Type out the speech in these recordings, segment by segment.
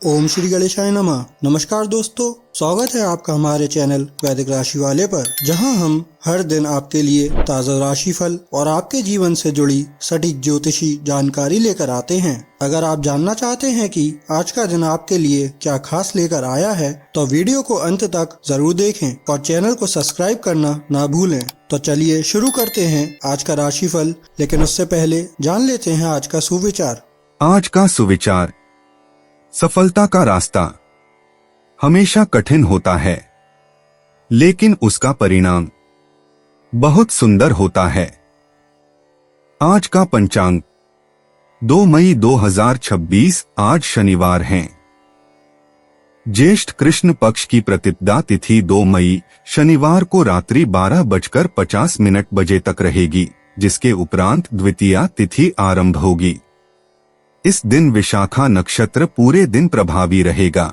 ओम श्री गणेशाय नमः। नमस्कार दोस्तों, स्वागत है आपका हमारे चैनल वैदिक राशि वाले पर, जहां हम हर दिन आपके लिए ताज़ा राशिफल और आपके जीवन से जुड़ी सटीक ज्योतिषी जानकारी लेकर आते हैं। अगर आप जानना चाहते हैं कि आज का दिन आपके लिए क्या खास लेकर आया है, तो वीडियो को अंत तक जरूर देखें और चैनल को सब्सक्राइब करना ना भूलें। तो चलिए शुरू करते हैं आज का राशिफल, लेकिन उससे पहले जान लेते हैं आज का सुविचार। आज का सुविचार। सफलता का रास्ता हमेशा कठिन होता है, लेकिन उसका परिणाम बहुत सुंदर होता है। आज का पंचांग 2 मई 2026 आज शनिवार है। ज्येष्ठ कृष्ण पक्ष की प्रतिपदा तिथि 2 मई शनिवार को रात्रि 12:50 बजे तक रहेगी, जिसके उपरांत द्वितीया तिथि आरंभ होगी। इस दिन विशाखा नक्षत्र पूरे दिन प्रभावी रहेगा।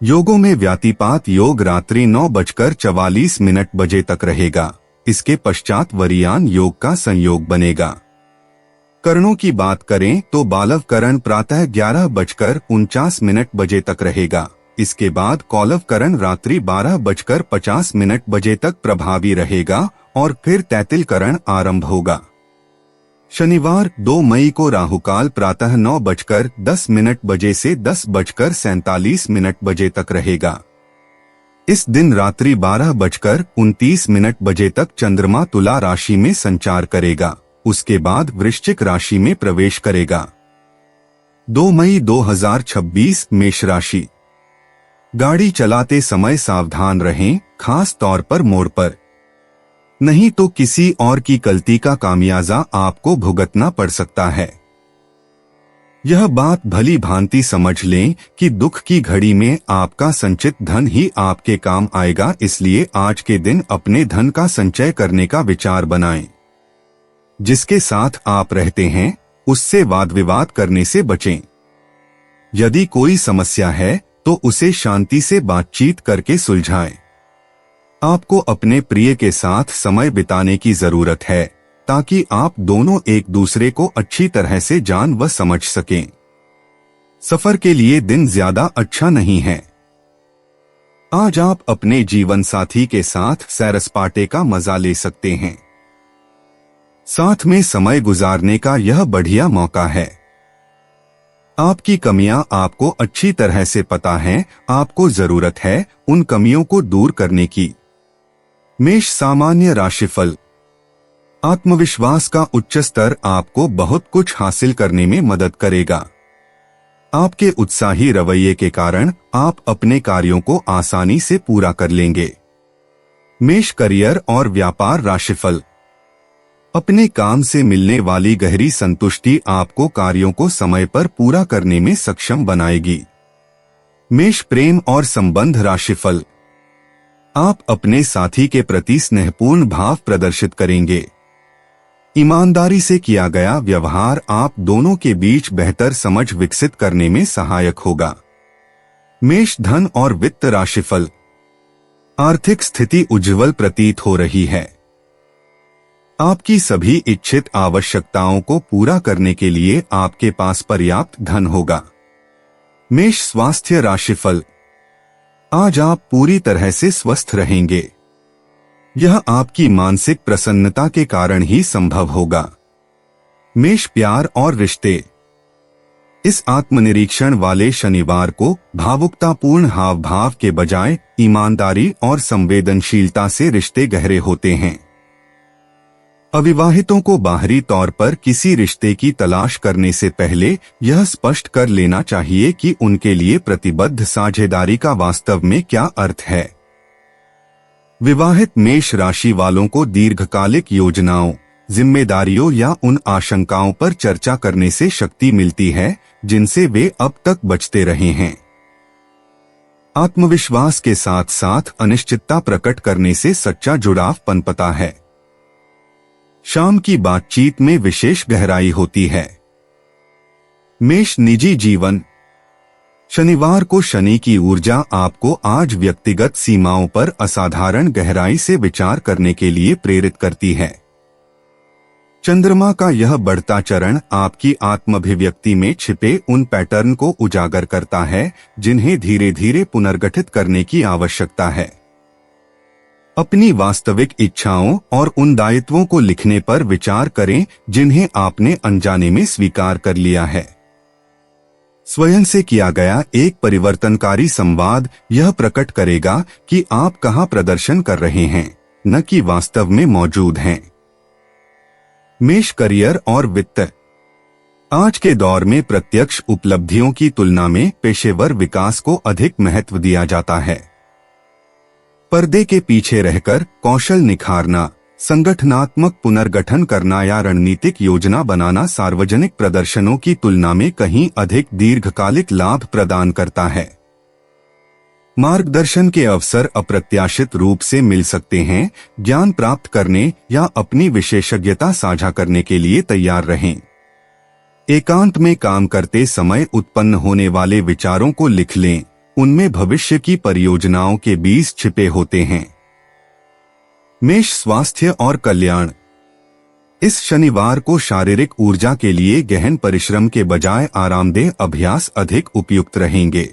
योगों में व्यातिपात योग रात्रि 9:44 बजे तक रहेगा। इसके पश्चात वरियान योग का संयोग बनेगा। करणों की बात करें तो बालव करण प्रातः 11:49 बजे तक रहेगा। इसके बाद कौलव करण रात्रि 12:50 बजे तक प्रभावी रहेगा और फिर तैतिल करण आरंभ होगा। शनिवार 2 मई को राहुकाल प्रातः 9:10 बजे से 10:47 बजे तक रहेगा। इस दिन रात्रि 12:29 बजे तक चंद्रमा तुला राशि में संचार करेगा, उसके बाद वृश्चिक राशि में प्रवेश करेगा। 2 मई 2026 मेष राशि। गाड़ी चलाते समय सावधान रहें, खास तौर पर मोड़ पर, नहीं तो किसी और की गलती का खामियाजा आपको भुगतना पड़ सकता है। यह बात भली भांति समझ लें कि दुख की घड़ी में आपका संचित धन ही आपके काम आएगा, इसलिए आज के दिन अपने धन का संचय करने का विचार बनाएं। जिसके साथ आप रहते हैं उससे वाद विवाद करने से बचें। यदि कोई समस्या है तो उसे शांति से बातचीत करके सुलझाएं। आपको अपने प्रिय के साथ समय बिताने की जरूरत है, ताकि आप दोनों एक दूसरे को अच्छी तरह से जान व समझ सकें। सफर के लिए दिन ज्यादा अच्छा नहीं है। आज आप अपने जीवन साथी के साथ सैर सपाटे का मजा ले सकते हैं। साथ में समय गुजारने का यह बढ़िया मौका है। आपकी कमियां आपको अच्छी तरह से पता है, आपको जरूरत है उन कमियों को दूर करने की। मेष सामान्य राशिफल। आत्मविश्वास का उच्च स्तर आपको बहुत कुछ हासिल करने में मदद करेगा। आपके उत्साही रवैये के कारण आप अपने कार्यों को आसानी से पूरा कर लेंगे। मेष करियर और व्यापार राशिफल। अपने काम से मिलने वाली गहरी संतुष्टि आपको कार्यों को समय पर पूरा करने में सक्षम बनाएगी। मेष प्रेम और संबंध राशिफल। आप अपने साथी के प्रति स्नेहपूर्ण भाव प्रदर्शित करेंगे। ईमानदारी से किया गया व्यवहार आप दोनों के बीच बेहतर समझ विकसित करने में सहायक होगा। मेष धन और वित्त राशिफल। आर्थिक स्थिति उज्ज्वल प्रतीत हो रही है। आपकी सभी इच्छित आवश्यकताओं को पूरा करने के लिए आपके पास पर्याप्त धन होगा। मेष स्वास्थ्य राशिफल। आज आप पूरी तरह से स्वस्थ रहेंगे। यह आपकी मानसिक प्रसन्नता के कारण ही संभव होगा। मेष प्यार और रिश्ते। इस आत्मनिरीक्षण वाले शनिवार को भावुकतापूर्ण हाव भाव के बजाय ईमानदारी और संवेदनशीलता से रिश्ते गहरे होते हैं। अविवाहितों को बाहरी तौर पर किसी रिश्ते की तलाश करने से पहले यह स्पष्ट कर लेना चाहिए कि उनके लिए प्रतिबद्ध साझेदारी का वास्तव में क्या अर्थ है। विवाहित मेष राशि वालों को दीर्घकालिक योजनाओं, जिम्मेदारियों या उन आशंकाओं पर चर्चा करने से शक्ति मिलती है जिनसे वे अब तक बचते रहे हैं। आत्मविश्वास के साथ साथ अनिश्चितता प्रकट करने से सच्चा जुड़ाव पनपता है। शाम की बातचीत में विशेष गहराई होती है। मेष निजी जीवन। शनिवार को शनि की ऊर्जा आपको आज व्यक्तिगत सीमाओं पर असाधारण गहराई से विचार करने के लिए प्रेरित करती है। चंद्रमा का यह बढ़ता चरण आपकी आत्माभिव्यक्ति में छिपे उन पैटर्न को उजागर करता है जिन्हें धीरे धीरे पुनर्गठित करने की आवश्यकता है। अपनी वास्तविक इच्छाओं और उन दायित्वों को लिखने पर विचार करें जिन्हें आपने अनजाने में स्वीकार कर लिया है। स्वयं से किया गया एक परिवर्तनकारी संवाद यह प्रकट करेगा कि आप कहां प्रदर्शन कर रहे हैं, न कि वास्तव में मौजूद हैं। मेष करियर और वित्त। आज के दौर में प्रत्यक्ष उपलब्धियों की तुलना में पेशेवर विकास को अधिक महत्व दिया जाता है। पर्दे के पीछे रहकर कौशल निखारना, संगठनात्मक पुनर्गठन करना या रणनीतिक योजना बनाना सार्वजनिक प्रदर्शनों की तुलना में कहीं अधिक दीर्घकालिक लाभ प्रदान करता है। मार्गदर्शन के अवसर अप्रत्याशित रूप से मिल सकते हैं। ज्ञान प्राप्त करने या अपनी विशेषज्ञता साझा करने के लिए तैयार रहें। एकांत में काम करते समय उत्पन्न होने वाले विचारों को लिख लें, उनमें भविष्य की परियोजनाओं के बीज छिपे होते हैं। मेष स्वास्थ्य और कल्याण। इस शनिवार को शारीरिक ऊर्जा के लिए गहन परिश्रम के बजाय आरामदेह अभ्यास अधिक उपयुक्त रहेंगे।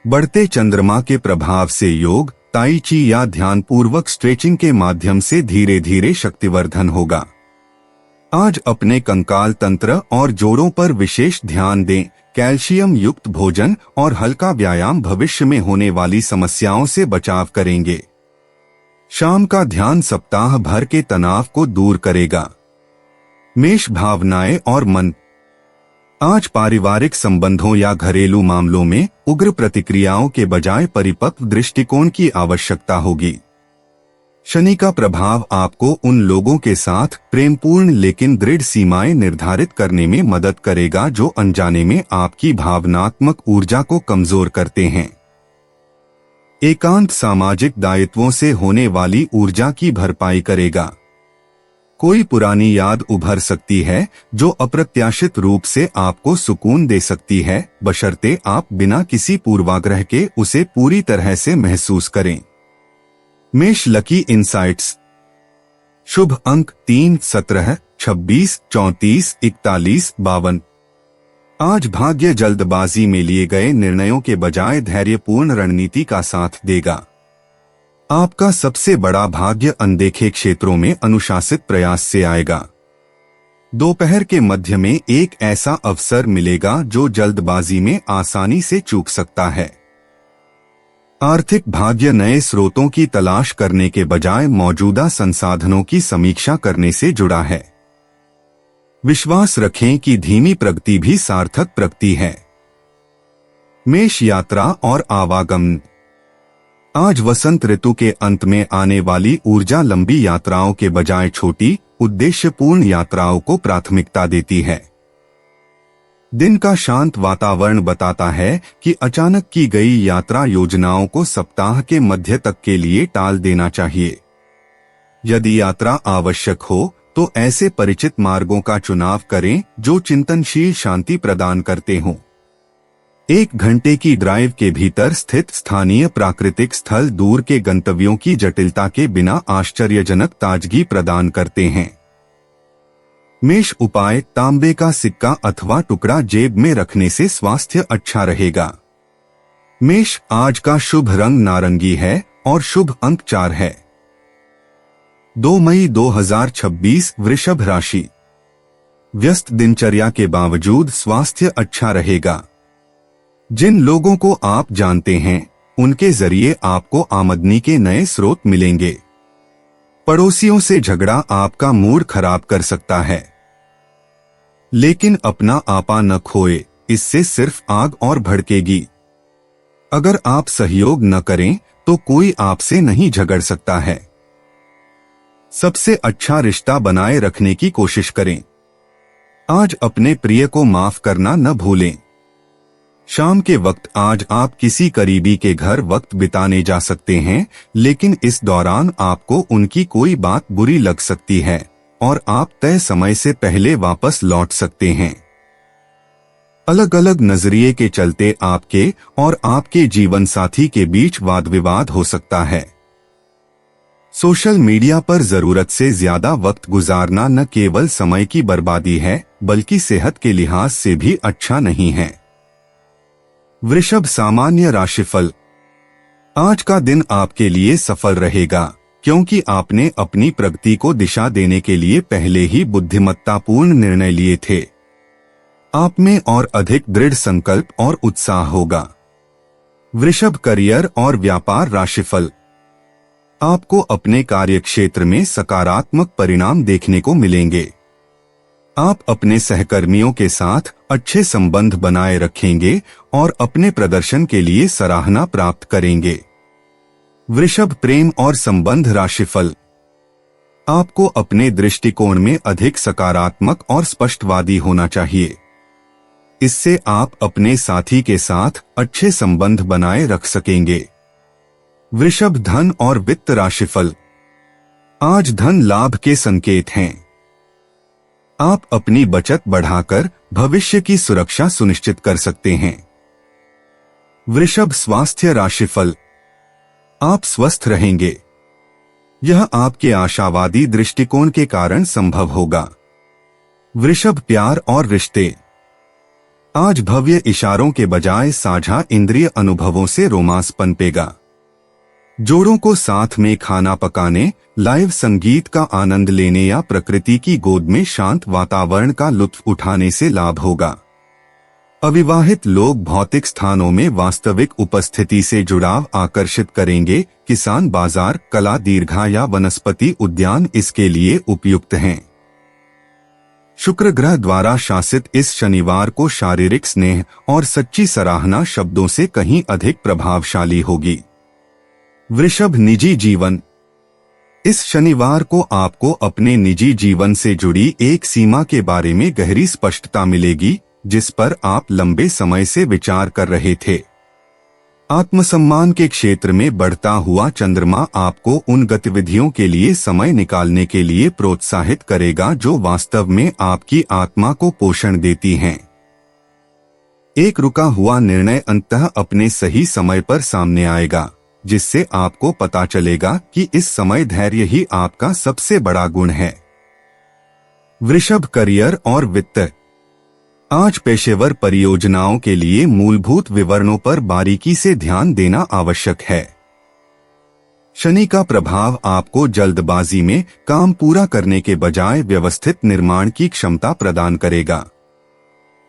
बढ़ते चंद्रमा के प्रभाव से योग, ताई ची या ध्यानपूर्वक स्ट्रेचिंग के माध्यम से धीरे धीरे शक्तिवर्धन होगा। आज अपने कंकाल तंत्र और जोड़ों पर विशेष ध्यान दें। कैल्शियम युक्त भोजन और हल्का व्यायाम भविष्य में होने वाली समस्याओं से बचाव करेंगे। शाम का ध्यान सप्ताह भर के तनाव को दूर करेगा। मेष भावनाएं और मन। आज पारिवारिक संबंधों या घरेलू मामलों में उग्र प्रतिक्रियाओं के बजाय परिपक्व दृष्टिकोण की आवश्यकता होगी। शनि का प्रभाव आपको उन लोगों के साथ प्रेमपूर्ण लेकिन दृढ़ सीमाएं निर्धारित करने में मदद करेगा जो अनजाने में आपकी भावनात्मक ऊर्जा को कमजोर करते हैं। एकांत सामाजिक दायित्वों से होने वाली ऊर्जा की भरपाई करेगा। कोई पुरानी याद उभर सकती है जो अप्रत्याशित रूप से आपको सुकून दे सकती है, बशर्ते आप बिना किसी पूर्वाग्रह के उसे पूरी तरह से महसूस करें। मेष लकी इंसाइट्स। शुभ अंक 3, 17, 26, 34, 41, 52। आज भाग्य जल्दबाजी में लिए गए निर्णयों के बजाय धैर्यपूर्ण रणनीति का साथ देगा। आपका सबसे बड़ा भाग्य अनदेखे क्षेत्रों में अनुशासित प्रयास से आएगा। दोपहर के मध्य में एक ऐसा अवसर मिलेगा जो जल्दबाजी में आसानी से चूक सकता है। आर्थिक भाग्य नए स्रोतों की तलाश करने के बजाय मौजूदा संसाधनों की समीक्षा करने से जुड़ा है। विश्वास रखें कि धीमी प्रगति भी सार्थक प्रगति है। मेष यात्रा और आवागमन। आज वसंत ऋतु के अंत में आने वाली ऊर्जा लंबी यात्राओं के बजाय छोटी, उद्देश्यपूर्ण यात्राओं को प्राथमिकता देती है। दिन का शांत वातावरण बताता है कि अचानक की गई यात्रा योजनाओं को सप्ताह के मध्य तक के लिए टाल देना चाहिए। यदि यात्रा आवश्यक हो तो ऐसे परिचित मार्गों का चुनाव करें जो चिंतनशील शांति प्रदान करते हों। 1 घंटे की ड्राइव के भीतर स्थित स्थानीय प्राकृतिक स्थल दूर के गंतव्यों की जटिलता के बिना आश्चर्यजनक ताजगी प्रदान करते हैं। मेष उपाय। तांबे का सिक्का अथवा टुकड़ा जेब में रखने से स्वास्थ्य अच्छा रहेगा। मेष आज का शुभ रंग नारंगी है और शुभ अंक 4 है। 2 मई 2026 वृषभ राशि। व्यस्त दिनचर्या के बावजूद स्वास्थ्य अच्छा रहेगा। जिन लोगों को आप जानते हैं उनके जरिए आपको आमदनी के नए स्रोत मिलेंगे। पड़ोसियों से झगड़ा आपका मूड खराब कर सकता है, लेकिन अपना आपा न खोए, इससे सिर्फ आग और भड़केगी। अगर आप सहयोग न करें तो कोई आपसे नहीं झगड़ सकता है। सबसे अच्छा रिश्ता बनाए रखने की कोशिश करें। आज अपने प्रिय को माफ करना न भूलें। शाम के वक्त आज आप किसी करीबी के घर वक्त बिताने जा सकते हैं, लेकिन इस दौरान आपको उनकी कोई बात बुरी लग सकती है और आप तय समय से पहले वापस लौट सकते हैं। अलग अलग नजरिए के चलते आपके और आपके जीवन साथी के बीच वाद विवाद हो सकता है। सोशल मीडिया पर जरूरत से ज्यादा वक्त गुजारना न केवल समय की बर्बादी है बल्कि सेहत के लिहाज से भी अच्छा नहीं है। वृषभ सामान्य राशिफल। आज का दिन आपके लिए सफल रहेगा क्योंकि आपने अपनी प्रगति को दिशा देने के लिए पहले ही बुद्धिमत्तापूर्ण निर्णय लिए थे। आप में और अधिक दृढ़ संकल्प और उत्साह होगा। वृषभ करियर और व्यापार राशिफल। आपको अपने कार्यक्षेत्र में सकारात्मक परिणाम देखने को मिलेंगे। आप अपने सहकर्मियों के साथ अच्छे संबंध बनाए रखेंगे और अपने प्रदर्शन के लिए सराहना प्राप्त करेंगे। वृषभ प्रेम और संबंध राशिफल। आपको अपने दृष्टिकोण में अधिक सकारात्मक और स्पष्टवादी होना चाहिए। इससे आप अपने साथी के साथ अच्छे संबंध बनाए रख सकेंगे। वृषभ धन और वित्त राशिफल। आज धन लाभ के संकेत हैं। आप अपनी बचत बढ़ाकर भविष्य की सुरक्षा सुनिश्चित कर सकते हैं। वृषभ स्वास्थ्य राशिफल। आप स्वस्थ रहेंगे। यह आपके आशावादी दृष्टिकोण के कारण संभव होगा। वृषभ प्यार और रिश्ते। आज भव्य इशारों के बजाय साझा इंद्रिय अनुभवों से रोमांस पनपेगा। जोड़ों को साथ में खाना पकाने, लाइव संगीत का आनंद लेने या प्रकृति की गोद में शांत वातावरण का लुत्फ उठाने से लाभ होगा। अविवाहित लोग भौतिक स्थानों में वास्तविक उपस्थिति से जुड़ाव आकर्षित करेंगे। किसान बाजार, कला दीर्घा या वनस्पति उद्यान इसके लिए उपयुक्त हैं। शुक्र ग्रह द्वारा शासित इस शनिवार को शारीरिक स्नेह और सच्ची सराहना शब्दों से कहीं अधिक प्रभावशाली होगी। वृषभ निजी जीवन। इस शनिवार को आपको अपने निजी जीवन से जुड़ी एक सीमा के बारे में गहरी स्पष्टता मिलेगी जिस पर आप लंबे समय से विचार कर रहे थे। आत्मसम्मान के क्षेत्र में बढ़ता हुआ चंद्रमा आपको उन गतिविधियों के लिए समय निकालने के लिए प्रोत्साहित करेगा जो वास्तव में आपकी आत्मा को पोषण देती हैं। एक रुका हुआ निर्णय अंततः अपने सही समय पर सामने आएगा जिससे आपको पता चलेगा कि इस समय धैर्य ही आपका सबसे बड़ा गुण है। वृषभ करियर और वित्त। आज पेशेवर परियोजनाओं के लिए मूलभूत विवरणों पर बारीकी से ध्यान देना आवश्यक है। शनि का प्रभाव आपको जल्दबाजी में काम पूरा करने के बजाय व्यवस्थित निर्माण की क्षमता प्रदान करेगा।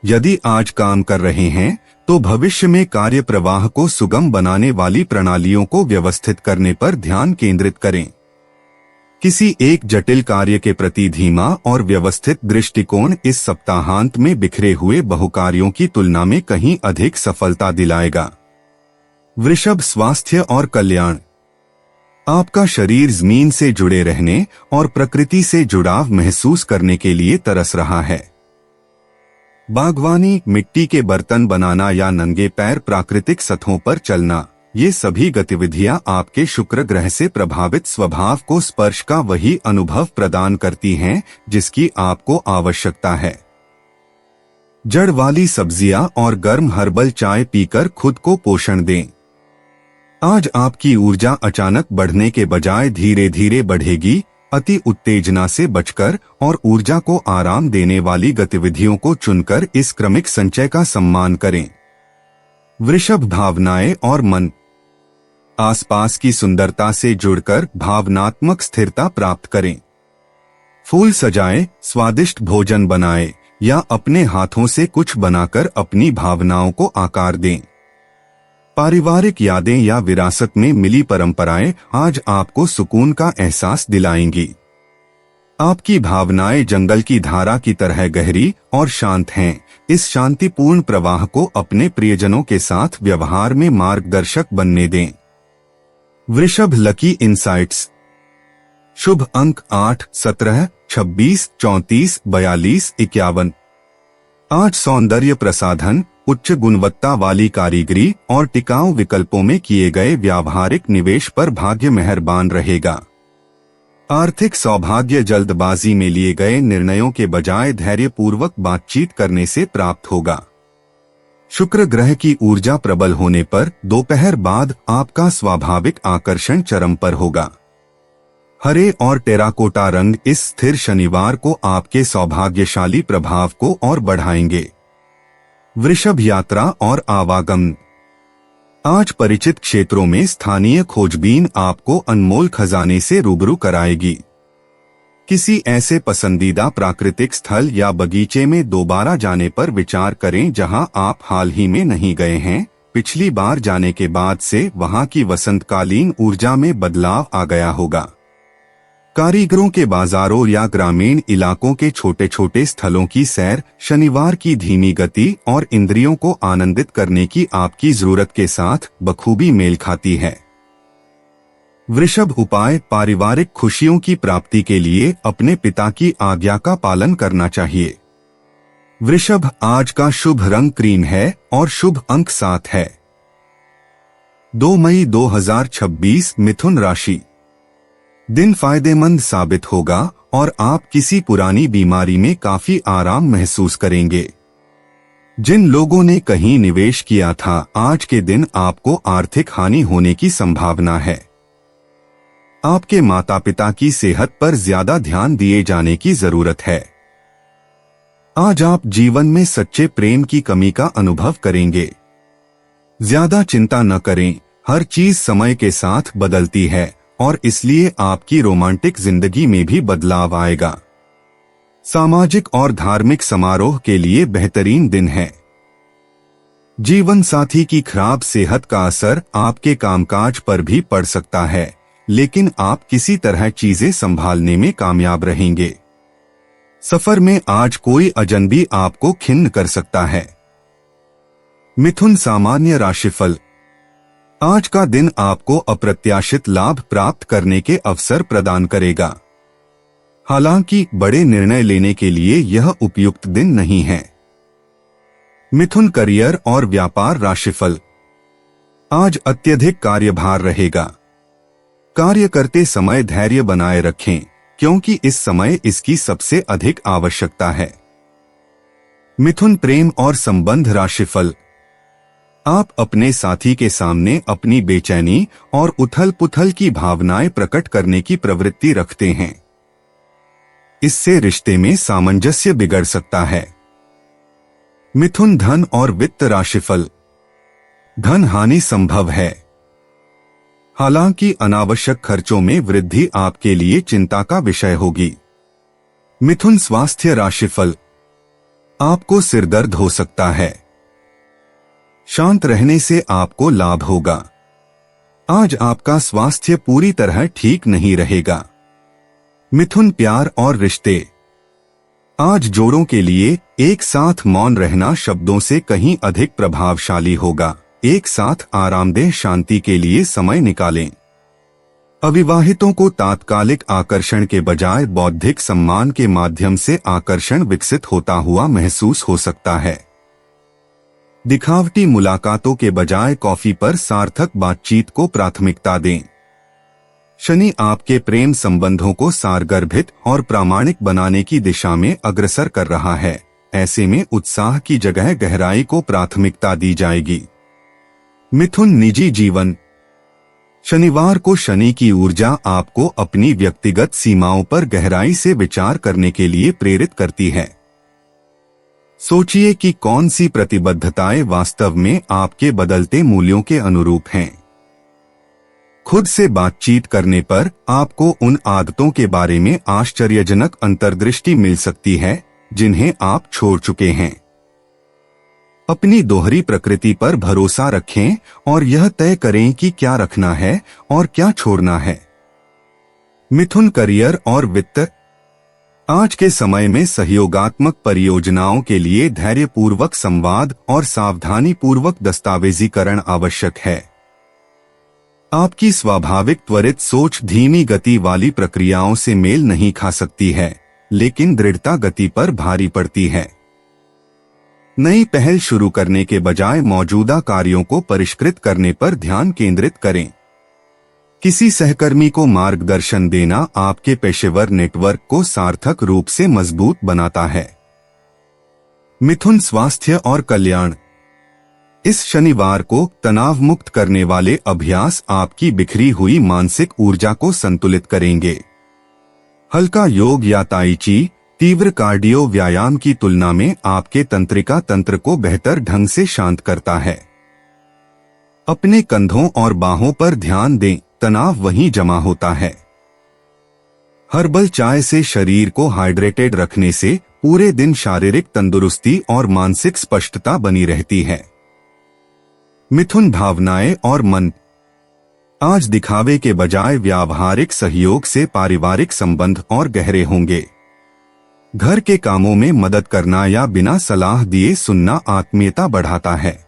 यदि आज काम कर रहे हैं तो भविष्य में कार्य प्रवाह को सुगम बनाने वाली प्रणालियों को व्यवस्थित करने पर ध्यान केंद्रित करें। किसी एक जटिल कार्य के प्रति धीमा और व्यवस्थित दृष्टिकोण इस सप्ताहांत में बिखरे हुए बहुकार्यों की तुलना में कहीं अधिक सफलता दिलाएगा। वृषभ स्वास्थ्य और कल्याण। आपका शरीर जमीन से जुड़े रहने और प्रकृति से जुड़ाव महसूस करने के लिए तरस रहा है। बागवानी, मिट्टी के बर्तन बनाना या नंगे पैर प्राकृतिक सतहों पर चलना, ये सभी गतिविधियां आपके शुक्र ग्रह से प्रभावित स्वभाव को स्पर्श का वही अनुभव प्रदान करती हैं जिसकी आपको आवश्यकता है। जड़ वाली सब्जियां और गर्म हर्बल चाय पीकर खुद को पोषण दें। आज आपकी ऊर्जा अचानक बढ़ने के बजाय धीरे धीरे बढ़ेगी। अति उत्तेजना से बचकर और ऊर्जा को आराम देने वाली गतिविधियों को चुनकर इस क्रमिक संचय का सम्मान करें। वृषभ भावनाएं और मन। आसपास की सुंदरता से जुड़कर भावनात्मक स्थिरता प्राप्त करें। फूल सजाएं, स्वादिष्ट भोजन बनाएं या अपने हाथों से कुछ बनाकर अपनी भावनाओं को आकार दें। पारिवारिक यादें या विरासत में मिली परंपराएं आज आपको सुकून का एहसास दिलाएंगी। आपकी भावनाएं जंगल की धारा की तरह गहरी और शांत हैं। इस शांतिपूर्ण प्रवाह को अपने प्रियजनों के साथ व्यवहार में मार्गदर्शक बनने दें। वृषभ लकी इंसाइट्स। शुभ अंक 8, 17, 26, 34, 42, 51। आज सौंदर्य प्रसाधन, उच्च गुणवत्ता वाली कारीगरी और टिकाऊ विकल्पों में किए गए व्यावहारिक निवेश पर भाग्य मेहरबान रहेगा। आर्थिक सौभाग्य जल्दबाजी में लिए गए निर्णयों के बजाय धैर्यपूर्वक बातचीत करने से प्राप्त होगा। शुक्र ग्रह की ऊर्जा प्रबल होने पर दोपहर बाद आपका स्वाभाविक आकर्षण चरम पर होगा। हरे और टेराकोटा रंग इस स्थिर शनिवार को आपके सौभाग्यशाली प्रभाव को और बढ़ाएंगे। वृषभ, यात्रा और आवागमन। आज परिचित क्षेत्रों में स्थानीय खोजबीन आपको अनमोल खजाने से रूबरू कराएगी। किसी ऐसे पसंदीदा प्राकृतिक स्थल या बगीचे में दोबारा जाने पर विचार करें जहां आप हाल ही में नहीं गए हैं। पिछली बार जाने के बाद से वहां की वसंतकालीन ऊर्जा में बदलाव आ गया होगा। कारीगरों के बाजारों या ग्रामीण इलाकों के छोटे छोटे स्थलों की सैर शनिवार की धीमी गति और इंद्रियों को आनंदित करने की आपकी जरूरत के साथ बखूबी मेल खाती है। वृषभ, उपाय। पारिवारिक खुशियों की प्राप्ति के लिए अपने पिता की आज्ञा का पालन करना चाहिए। वृषभ, आज का शुभ रंग क्रीम है और शुभ अंक 7 है। 2 मई 2026, मिथुन राशि। दिन फायदेमंद साबित होगा और आप किसी पुरानी बीमारी में काफी आराम महसूस करेंगे। जिन लोगों ने कहीं निवेश किया था, आज के दिन आपको आर्थिक हानि होने की संभावना है। आपके माता पिता की सेहत पर ज्यादा ध्यान दिए जाने की जरूरत है। आज आप जीवन में सच्चे प्रेम की कमी का अनुभव करेंगे। ज्यादा चिंता न करें, हर चीज समय के साथ बदलती है और इसलिए आपकी रोमांटिक जिंदगी में भी बदलाव आएगा। सामाजिक और धार्मिक समारोह के लिए बेहतरीन दिन है। जीवन साथी की खराब सेहत का असर आपके कामकाज पर भी पड़ सकता है, लेकिन आप किसी तरह चीजें संभालने में कामयाब रहेंगे। सफर में आज कोई अजनबी आपको खिन्न कर सकता है। मिथुन, सामान्य राशिफल। आज का दिन आपको अप्रत्याशित लाभ प्राप्त करने के अवसर प्रदान करेगा। हालांकि बड़े निर्णय लेने के लिए यह उपयुक्त दिन नहीं है। मिथुन, करियर और व्यापार राशिफल। आज अत्यधिक कार्यभार रहेगा। कार्य करते समय धैर्य बनाए रखें, क्योंकि इस समय इसकी सबसे अधिक आवश्यकता है। मिथुन, प्रेम और संबंध राशिफल। आप अपने साथी के सामने अपनी बेचैनी और उथल पुथल की भावनाएं प्रकट करने की प्रवृत्ति रखते हैं। इससे रिश्ते में सामंजस्य बिगड़ सकता है। मिथुन, धन और वित्त राशिफल। धन हानि संभव है। हालांकि अनावश्यक खर्चों में वृद्धि आपके लिए चिंता का विषय होगी। मिथुन, स्वास्थ्य राशिफल। आपको सिरदर्द हो सकता है। शांत रहने से आपको लाभ होगा। आज आपका स्वास्थ्य पूरी तरह ठीक नहीं रहेगा। मिथुन, प्यार और रिश्ते। आज जोड़ों के लिए एक साथ मौन रहना शब्दों से कहीं अधिक प्रभावशाली होगा। एक साथ आरामदेह शांति के लिए समय निकालें। अविवाहितों को तात्कालिक आकर्षण के बजाय बौद्धिक सम्मान के माध्यम से आकर्षण विकसित होता हुआ महसूस हो सकता है। दिखावटी मुलाकातों के बजाय कॉफी पर सार्थक बातचीत को प्राथमिकता दें। शनि आपके प्रेम संबंधों को सारगर्भित और प्रामाणिक बनाने की दिशा में अग्रसर कर रहा है। ऐसे में उत्साह की जगह गहराई को प्राथमिकता दी जाएगी। मिथुन, निजी जीवन। शनिवार को शनि की ऊर्जा आपको अपनी व्यक्तिगत सीमाओं पर गहराई से विचार करने के लिए प्रेरित करती है। सोचिए कि कौन सी प्रतिबद्धताएं वास्तव में आपके बदलते मूल्यों के अनुरूप हैं। खुद से बातचीत करने पर आपको उन आदतों के बारे में आश्चर्यजनक अंतर्दृष्टि मिल सकती है जिन्हें आप छोड़ चुके हैं। अपनी दोहरी प्रकृति पर भरोसा रखें और यह तय करें कि क्या रखना है और क्या छोड़ना है। मिथुन, करियर और वित्त। आज के समय में सहयोगात्मक परियोजनाओं के लिए धैर्यपूर्वक संवाद और सावधानीपूर्वक दस्तावेजीकरण आवश्यक है। आपकी स्वाभाविक त्वरित सोच धीमी गति वाली प्रक्रियाओं से मेल नहीं खा सकती है, लेकिन दृढ़ता गति पर भारी पड़ती है। नई पहल शुरू करने के बजाय मौजूदा कार्यों को परिष्कृत करने पर ध्यान केंद्रित करें। किसी सहकर्मी को मार्गदर्शन देना आपके पेशेवर नेटवर्क को सार्थक रूप से मजबूत बनाता है। मिथुन, स्वास्थ्य और कल्याण। इस शनिवार को तनाव मुक्त करने वाले अभ्यास आपकी बिखरी हुई मानसिक ऊर्जा को संतुलित करेंगे। हल्का योग या ताई ची तीव्र कार्डियो व्यायाम की तुलना में आपके तंत्रिका तंत्र को बेहतर ढंग से शांत करता है। अपने कंधों और बाहों पर ध्यान दें, तनाव वहीं जमा होता है। हर्बल चाय से शरीर को हाइड्रेटेड रखने से पूरे दिन शारीरिक तंदुरुस्ती और मानसिक स्पष्टता बनी रहती है। मिथुन भावनाएं और मन। आज दिखावे के बजाय व्यावहारिक सहयोग से पारिवारिक संबंध और गहरे होंगे। घर के कामों में मदद करना या बिना सलाह दिए सुनना आत्मीयता बढ़ाता है।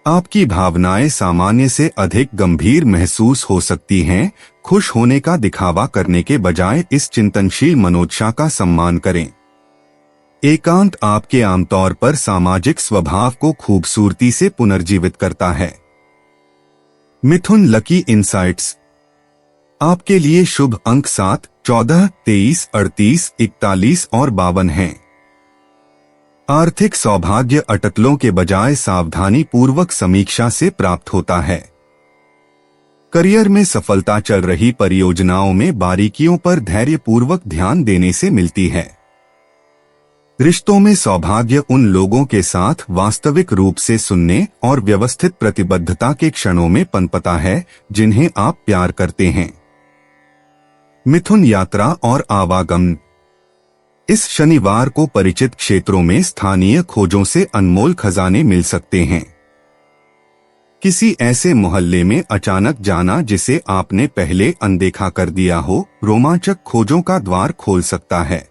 आपकी भावनाएं सामान्य से अधिक गंभीर महसूस हो सकती हैं। खुश होने का दिखावा करने के बजाय इस चिंतनशील मनोदशा का सम्मान करें। एकांत आपके आमतौर पर सामाजिक स्वभाव को खूबसूरती से पुनर्जीवित करता है। मिथुन लकी इंसाइट्स। आपके लिए शुभ अंक 7, 14, 23, 38, 41 और 52 हैं। आर्थिक सौभाग्य अटकलों के बजाय सावधानी पूर्वक समीक्षा से प्राप्त होता है। करियर में सफलता चल रही परियोजनाओं में बारीकियों पर धैर्यपूर्वक ध्यान देने से मिलती है। रिश्तों में सौभाग्य उन लोगों के साथ वास्तविक रूप से सुनने और व्यवस्थित प्रतिबद्धता के क्षणों में पनपता है जिन्हें आप प्यार करते हैं। मिथुन यात्रा और आवागमन। इस शनिवार को परिचित क्षेत्रों में स्थानीय खोजों से अनमोल खजाने मिल सकते हैं। किसी ऐसे मोहल्ले में अचानक जाना जिसे आपने पहले अनदेखा कर दिया हो, रोमांचक खोजों का द्वार खोल सकता है।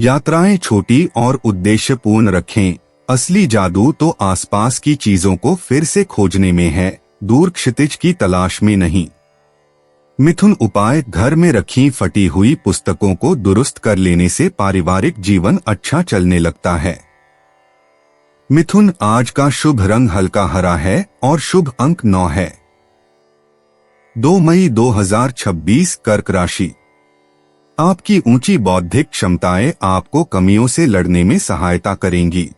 यात्राएं छोटी और उद्देश्यपूर्ण रखें। असली जादू तो आसपास की चीजों को फिर से खोजने में है, दूर क्षितिज की तलाश में नहीं। मिथुन उपाय। घर में रखी फटी हुई पुस्तकों को दुरुस्त कर लेने से पारिवारिक जीवन अच्छा चलने लगता है। मिथुन आज का शुभ रंग हल्का हरा है और शुभ अंक 9 है। 2 मई 2026 कर्क राशि। आपकी ऊंची बौद्धिक क्षमताएं आपको कमियों से लड़ने में सहायता करेंगी।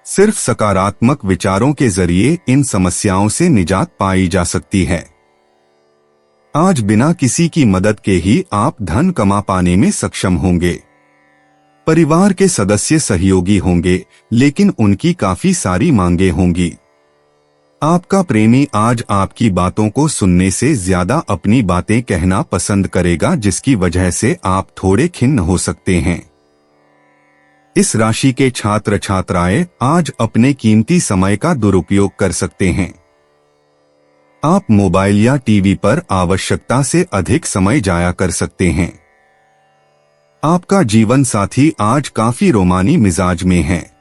सिर्फ सकारात्मक विचारों के जरिए इन समस्याओं से निजात पाई जा सकती है। आज बिना किसी की मदद के ही आप धन कमा पाने में सक्षम होंगे। परिवार के सदस्य सहयोगी होंगे, लेकिन उनकी काफी सारी मांगे होंगी। आपका प्रेमी आज आपकी बातों को सुनने से ज्यादा अपनी बातें कहना पसंद करेगा, जिसकी वजह से आप थोड़े खिन्न हो सकते हैं। इस राशि के छात्र छात्राएं आज अपने कीमती समय का दुरुपयोग कर सकते हैं। आप मोबाइल या टीवी पर आवश्यकता से अधिक समय जाया कर सकते हैं। आपका जीवन साथी आज काफी रोमानी मिजाज में है।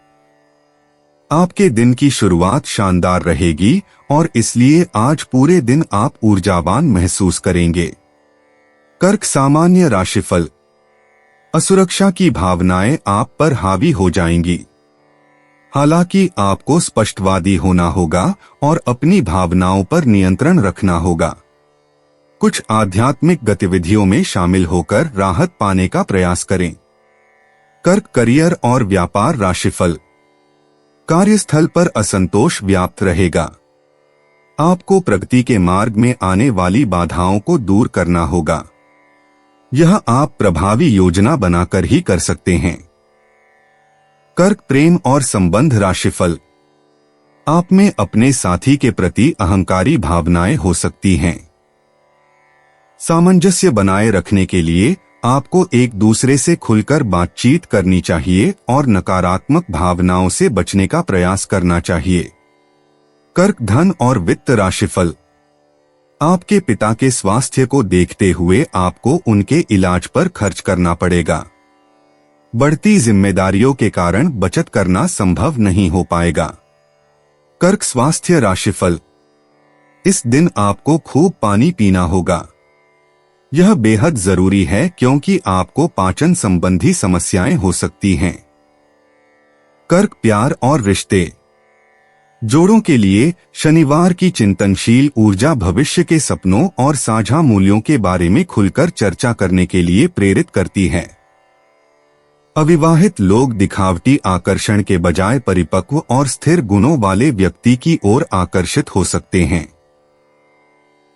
आपके दिन की शुरुआत शानदार रहेगी और इसलिए आज पूरे दिन आप ऊर्जावान महसूस करेंगे। कर्क सामान्य राशिफल। असुरक्षा की भावनाएं आप पर हावी हो जाएंगी। हालांकि आपको स्पष्टवादी होना होगा और अपनी भावनाओं पर नियंत्रण रखना होगा। कुछ आध्यात्मिक गतिविधियों में शामिल होकर राहत पाने का प्रयास करें। कर्क करियर और व्यापार राशिफल। कार्यस्थल पर असंतोष व्याप्त रहेगा। आपको प्रगति के मार्ग में आने वाली बाधाओं को दूर करना होगा। यह आप प्रभावी योजना बनाकर ही कर सकते हैं। कर्क प्रेम और संबंध राशिफल। आप में अपने साथी के प्रति अहंकारी भावनाएं हो सकती हैं। सामंजस्य बनाए रखने के लिए आपको एक दूसरे से खुलकर बातचीत करनी चाहिए और नकारात्मक भावनाओं से बचने का प्रयास करना चाहिए। कर्क धन और वित्त राशिफल। आपके पिता के स्वास्थ्य को देखते हुए आपको उनके इलाज पर खर्च करना पड़ेगा। बढ़ती जिम्मेदारियों के कारण बचत करना संभव नहीं हो पाएगा। कर्क स्वास्थ्य राशिफल। इस दिन आपको खूब पानी पीना होगा। यह बेहद जरूरी है क्योंकि आपको पाचन संबंधी समस्याएं हो सकती हैं। कर्क प्यार और रिश्ते। जोड़ों के लिए शनिवार की चिंतनशील ऊर्जा भविष्य के सपनों और साझा मूल्यों के बारे में खुलकर चर्चा करने के लिए प्रेरित करती है। अविवाहित लोग दिखावटी आकर्षण के बजाय परिपक्व और स्थिर गुणों वाले व्यक्ति की ओर आकर्षित हो सकते हैं।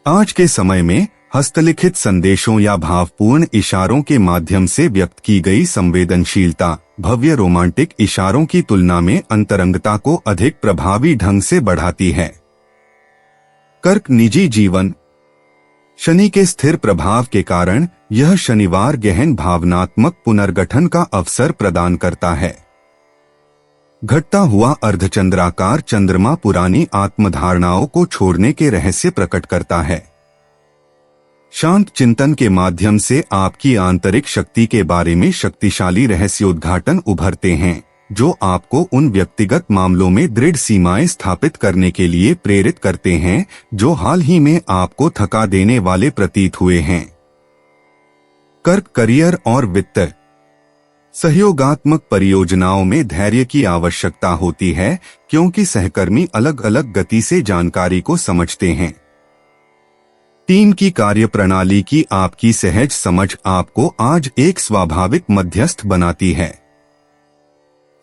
आज के समय में हस्तलिखित संदेशों या भावपूर्ण इशारों के माध्यम से व्यक्त की गई संवेदनशीलता भव्य रोमांटिक इशारों की तुलना में अंतरंगता को अधिक प्रभावी ढंग से बढ़ाती है। कर्क निजी जीवन। शनि के स्थिर प्रभाव के कारण यह शनिवार गहन भावनात्मक पुनर्गठन का अवसर प्रदान करता है। घटता हुआ अर्धचंद्राकार चंद्रमा पुरानी आत्मधारणाओं को छोड़ने के रहस्य प्रकट करता है। शांत चिंतन के माध्यम से आपकी आंतरिक शक्ति के बारे में शक्तिशाली रहस्योद्घाटन उभरते हैं, जो आपको उन व्यक्तिगत मामलों में दृढ़ सीमाएं स्थापित करने के लिए प्रेरित करते हैं जो हाल ही में आपको थका देने वाले प्रतीत हुए हैं। कर्क करियर और वित्त। सहयोगात्मक परियोजनाओं में धैर्य की आवश्यकता होती है, क्योंकि सहकर्मी अलग अलग गति से जानकारी को समझते हैं। टीम की कार्यप्रणाली की आपकी सहज समझ आपको आज एक स्वाभाविक मध्यस्थ बनाती है।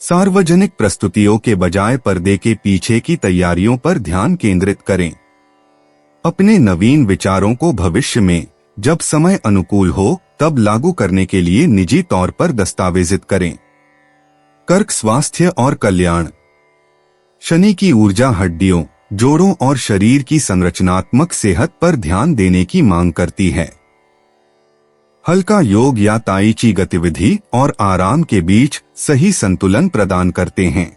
सार्वजनिक प्रस्तुतियों के बजाय पर्दे के पीछे की तैयारियों पर ध्यान केंद्रित करें। अपने नवीन विचारों को भविष्य में जब समय अनुकूल हो तब लागू करने के लिए निजी तौर पर दस्तावेजित करें। कर्क स्वास्थ्य और कल्याण। शनि की ऊर्जा हड्डियों, जोड़ों और शरीर की संरचनात्मक सेहत पर ध्यान देने की मांग करती है। हल्का योग या ताई ची गतिविधि और आराम के बीच सही संतुलन प्रदान करते हैं।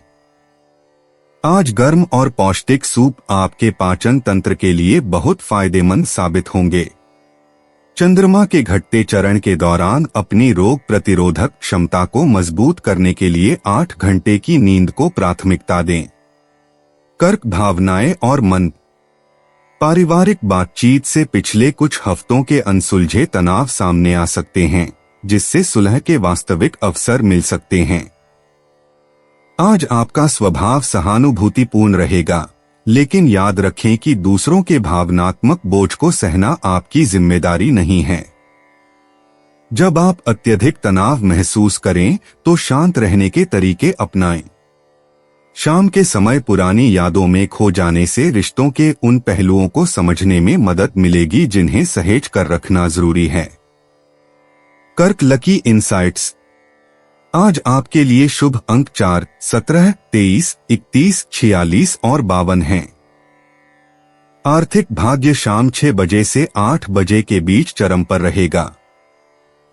आज गर्म और पौष्टिक सूप आपके पाचन तंत्र के लिए बहुत फायदेमंद साबित होंगे। चंद्रमा के घटते चरण के दौरान अपनी रोग प्रतिरोधक क्षमता को मजबूत करने के लिए 8 घंटे की नींद को प्राथमिकता दें। कर्क भावनाएं और मन। पारिवारिक बातचीत से पिछले कुछ हफ्तों के अनसुलझे तनाव सामने आ सकते हैं, जिससे सुलह के वास्तविक अवसर मिल सकते हैं। आज आपका स्वभाव सहानुभूतिपूर्ण रहेगा, लेकिन याद रखें कि दूसरों के भावनात्मक बोझ को सहना आपकी जिम्मेदारी नहीं है। जब आप अत्यधिक तनाव महसूस करें तो शांत रहने के तरीके अपनाएं। शाम के समय पुरानी यादों में खो जाने से रिश्तों के उन पहलुओं को समझने में मदद मिलेगी जिन्हें सहेज कर रखना जरूरी है। कर्क लकी इनसाइट्स। आज आपके लिए शुभ अंक 4, 17, 23, 31, 46 और 52 हैं। आर्थिक भाग्य शाम 6 बजे से 8 बजे के बीच चरम पर रहेगा।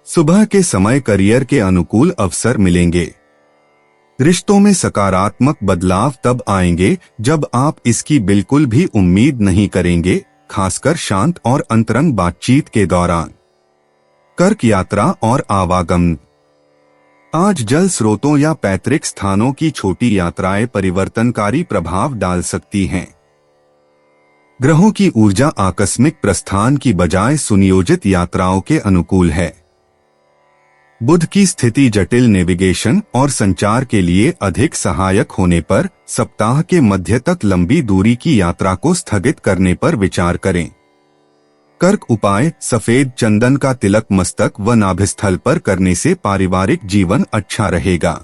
सुबह के समय करियर के अनुकूल अवसर मिलेंगे। रिश्तों में सकारात्मक बदलाव तब आएंगे जब आप इसकी बिल्कुल भी उम्मीद नहीं करेंगे, खासकर शांत और अंतरंग बातचीत के दौरान। कर्क यात्रा और आवागमन। आज जल स्रोतों या पैतृक स्थानों की छोटी यात्राएं परिवर्तनकारी प्रभाव डाल सकती हैं। ग्रहों की ऊर्जा आकस्मिक प्रस्थान की बजाय सुनियोजित यात्राओं के अनुकूल है। बुध की स्थिति जटिल नेविगेशन और संचार के लिए अधिक सहायक होने पर सप्ताह के मध्य तक लंबी दूरी की यात्रा को स्थगित करने पर विचार करें। कर्क उपाय। सफेद चंदन का तिलक मस्तक व नाभिस्थल पर करने से पारिवारिक जीवन अच्छा रहेगा।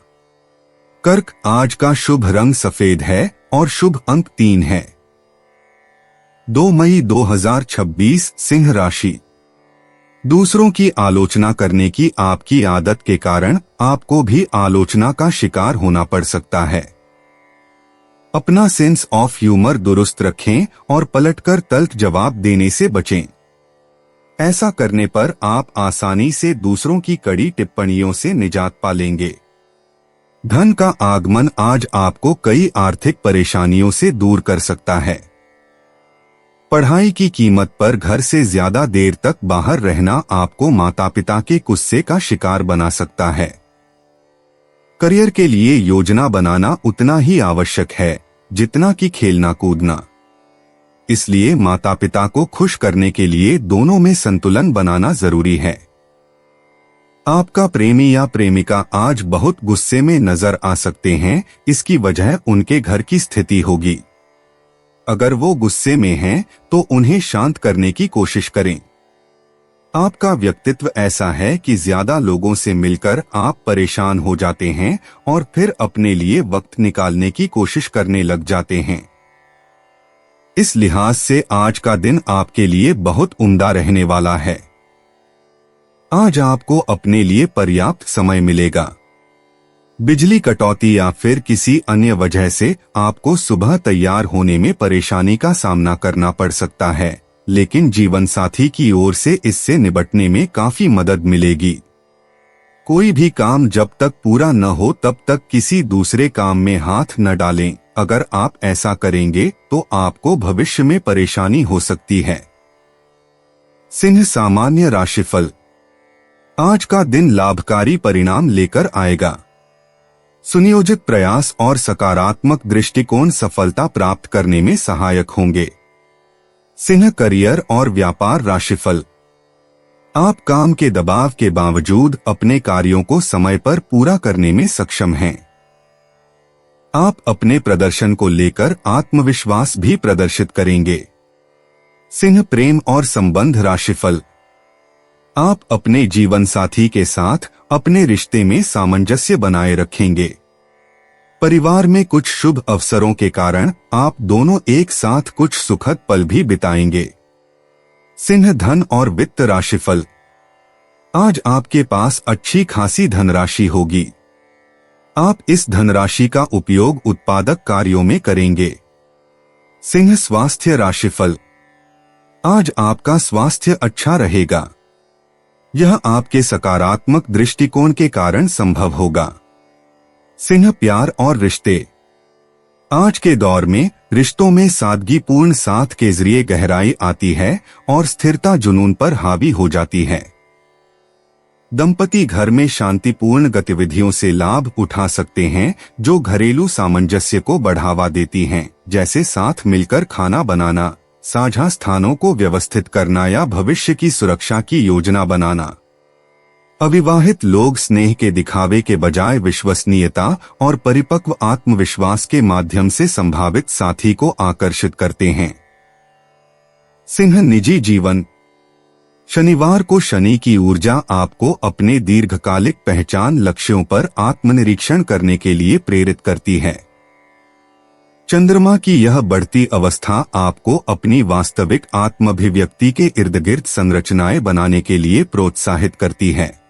कर्क आज का शुभ रंग सफेद है और शुभ अंक 3 है। 2 मई 2026 सिंह राशि। दूसरों की आलोचना करने की आपकी आदत के कारण आपको भी आलोचना का शिकार होना पड़ सकता है। अपना सेंस ऑफ ह्यूमर दुरुस्त रखें और पलटकर तल्ख जवाब देने से बचें। ऐसा करने पर आप आसानी से दूसरों की कड़ी टिप्पणियों से निजात पा लेंगे। धन का आगमन आज आपको कई आर्थिक परेशानियों से दूर कर सकता है। पढ़ाई की कीमत पर घर से ज्यादा देर तक बाहर रहना आपको माता पिता के गुस्से का शिकार बना सकता है। करियर के लिए योजना बनाना उतना ही आवश्यक है जितना कि खेलना कूदना। इसलिए माता पिता को खुश करने के लिए दोनों में संतुलन बनाना जरूरी है। आपका प्रेमी या प्रेमिका आज बहुत गुस्से में नजर आ सकते हैं, इसकी वजह उनके घर की स्थिति होगी। अगर वो गुस्से में हैं, तो उन्हें शांत करने की कोशिश करें। आपका व्यक्तित्व ऐसा है कि ज्यादा लोगों से मिलकर आप परेशान हो जाते हैं और फिर अपने लिए वक्त निकालने की कोशिश करने लग जाते हैं। इस लिहाज से आज का दिन आपके लिए बहुत उम्दा रहने वाला है। आज आपको अपने लिए पर्याप्त समय मिलेगा। बिजली कटौती या फिर किसी अन्य वजह से आपको सुबह तैयार होने में परेशानी का सामना करना पड़ सकता है, लेकिन जीवन साथी की ओर से इससे निपटने में काफी मदद मिलेगी। कोई भी काम जब तक पूरा न हो तब तक किसी दूसरे काम में हाथ न डालें। अगर आप ऐसा करेंगे तो आपको भविष्य में परेशानी हो सकती है। सिंह सामान्य राशिफल। आज का दिन लाभकारी परिणाम लेकर आएगा। सुनियोजित प्रयास और सकारात्मक दृष्टिकोण सफलता प्राप्त करने में सहायक होंगे। सिंह करियर और व्यापार राशिफल। आप काम के दबाव के बावजूद अपने कार्यों को समय पर पूरा करने में सक्षम हैं। आप अपने प्रदर्शन को लेकर आत्मविश्वास भी प्रदर्शित करेंगे। सिंह प्रेम और संबंध राशिफल। आप अपने जीवन साथी के साथ अपने रिश्ते में सामंजस्य बनाए रखेंगे। परिवार में कुछ शुभ अवसरों के कारण आप दोनों एक साथ कुछ सुखद पल भी बिताएंगे। सिंह धन और वित्त राशिफल। आज आपके पास अच्छी खासी धनराशि होगी। आप इस धनराशि का उपयोग उत्पादक कार्यों में करेंगे। सिंह स्वास्थ्य राशिफल। आज आपका स्वास्थ्य अच्छा रहेगा। यह आपके सकारात्मक दृष्टिकोण के कारण संभव होगा। सिंह प्यार और रिश्ते। आज के दौर में रिश्तों में सादगीपूर्ण साथ के जरिए गहराई आती है और स्थिरता जुनून पर हावी हो जाती है। दंपति घर में शांतिपूर्ण गतिविधियों से लाभ उठा सकते हैं जो घरेलू सामंजस्य को बढ़ावा देती हैं, जैसे साथ मिलकर खाना बनाना, साझा स्थानों को व्यवस्थित करना या भविष्य की सुरक्षा की योजना बनाना। अविवाहित लोग स्नेह के दिखावे के बजाय विश्वसनीयता और परिपक्व आत्मविश्वास के माध्यम से संभावित साथी को आकर्षित करते हैं। सिंह निजी जीवन। शनिवार को शनि की ऊर्जा आपको अपने दीर्घकालिक पहचान लक्ष्यों पर आत्मनिरीक्षण करने के लिए प्रेरित करती है। चंद्रमा की यह बढ़ती अवस्था आपको अपनी वास्तविक आत्माभिव्यक्ति के इर्द गिर्द संरचनाएं बनाने के लिए प्रोत्साहित करती है।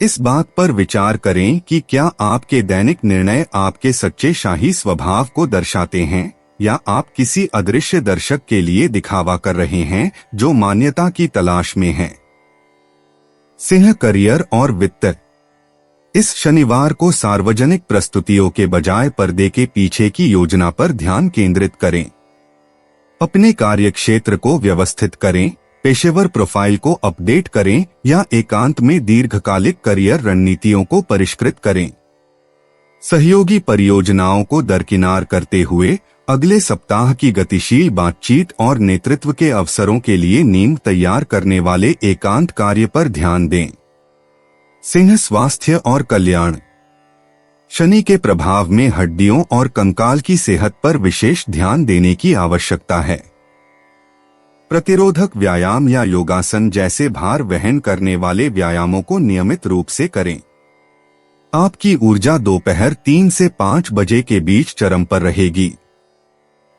इस बात पर विचार करें कि क्या आपके दैनिक निर्णय आपके सच्चे शाही स्वभाव को दर्शाते हैं या आप किसी अदृश्य दर्शक के लिए दिखावा कर रहे हैं जो मान्यता की तलाश में है। सिंह करियर और वित्त। इस शनिवार को सार्वजनिक प्रस्तुतियों के बजाय पर्दे के पीछे की योजना पर ध्यान केंद्रित करें। अपने कार्यक्षेत्र को व्यवस्थित करें, पेशेवर प्रोफाइल को अपडेट करें या एकांत में दीर्घकालिक करियर रणनीतियों को परिष्कृत करें। सहयोगी परियोजनाओं को दरकिनार करते हुए अगले सप्ताह की गतिशील बातचीत और नेतृत्व के अवसरों के लिए नींव तैयार करने वाले एकांत कार्य पर ध्यान दें। सिंह स्वास्थ्य और कल्याण। शनि के प्रभाव में हड्डियों और कंकाल की सेहत पर विशेष ध्यान देने की आवश्यकता है। प्रतिरोधक व्यायाम या योगासन जैसे भार वहन करने वाले व्यायामों को नियमित रूप से करें। आपकी ऊर्जा दोपहर 3 से 5 बजे के बीच चरम पर रहेगी।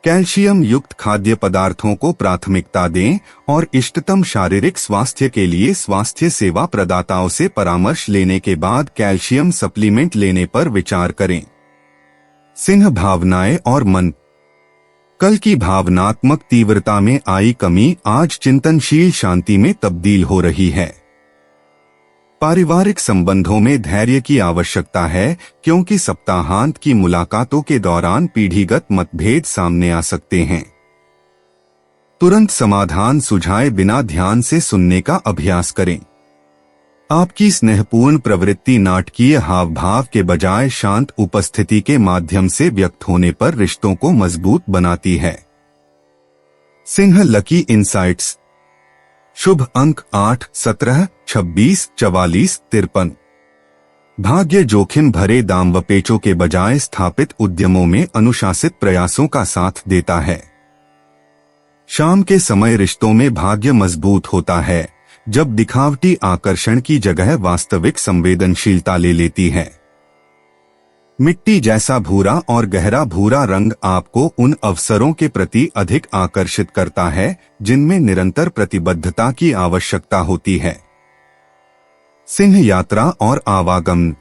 कैल्शियम युक्त खाद्य पदार्थों को प्राथमिकता दें और इष्टतम शारीरिक स्वास्थ्य के लिए स्वास्थ्य सेवा प्रदाताओं से परामर्श लेने के बाद कैल्शियम सप्लीमेंट लेने पर विचार करें। सिंह भावनाएं और मन। कल की भावनात्मक तीव्रता में आई कमी आज चिंतनशील शांति में तब्दील हो रही है। पारिवारिक संबंधों में धैर्य की आवश्यकता है क्योंकि सप्ताहांत की मुलाकातों के दौरान पीढ़ीगत मतभेद सामने आ सकते हैं। तुरंत समाधान सुझाए बिना ध्यान से सुनने का अभ्यास करें। आपकी स्नेहपूर्ण प्रवृत्ति नाटकीय हाव भाव के बजाय शांत उपस्थिति के माध्यम से व्यक्त होने पर रिश्तों को मजबूत बनाती है। Singh lucky insights. शुभ अंक 8, 17, 26, 44, 53। भाग्य जोखिम भरे दांवपेचों के बजाय स्थापित उद्यमों में अनुशासित प्रयासों का साथ देता है। शाम के समय रिश्तों में भाग्य मजबूत होता है जब दिखावटी आकर्षण की जगह वास्तविक संवेदनशीलता ले लेती है। मिट्टी जैसा भूरा और गहरा भूरा रंग आपको उन अवसरों के प्रति अधिक आकर्षित करता है जिनमें निरंतर प्रतिबद्धता की आवश्यकता होती है। सिंह यात्रा और आवागमन।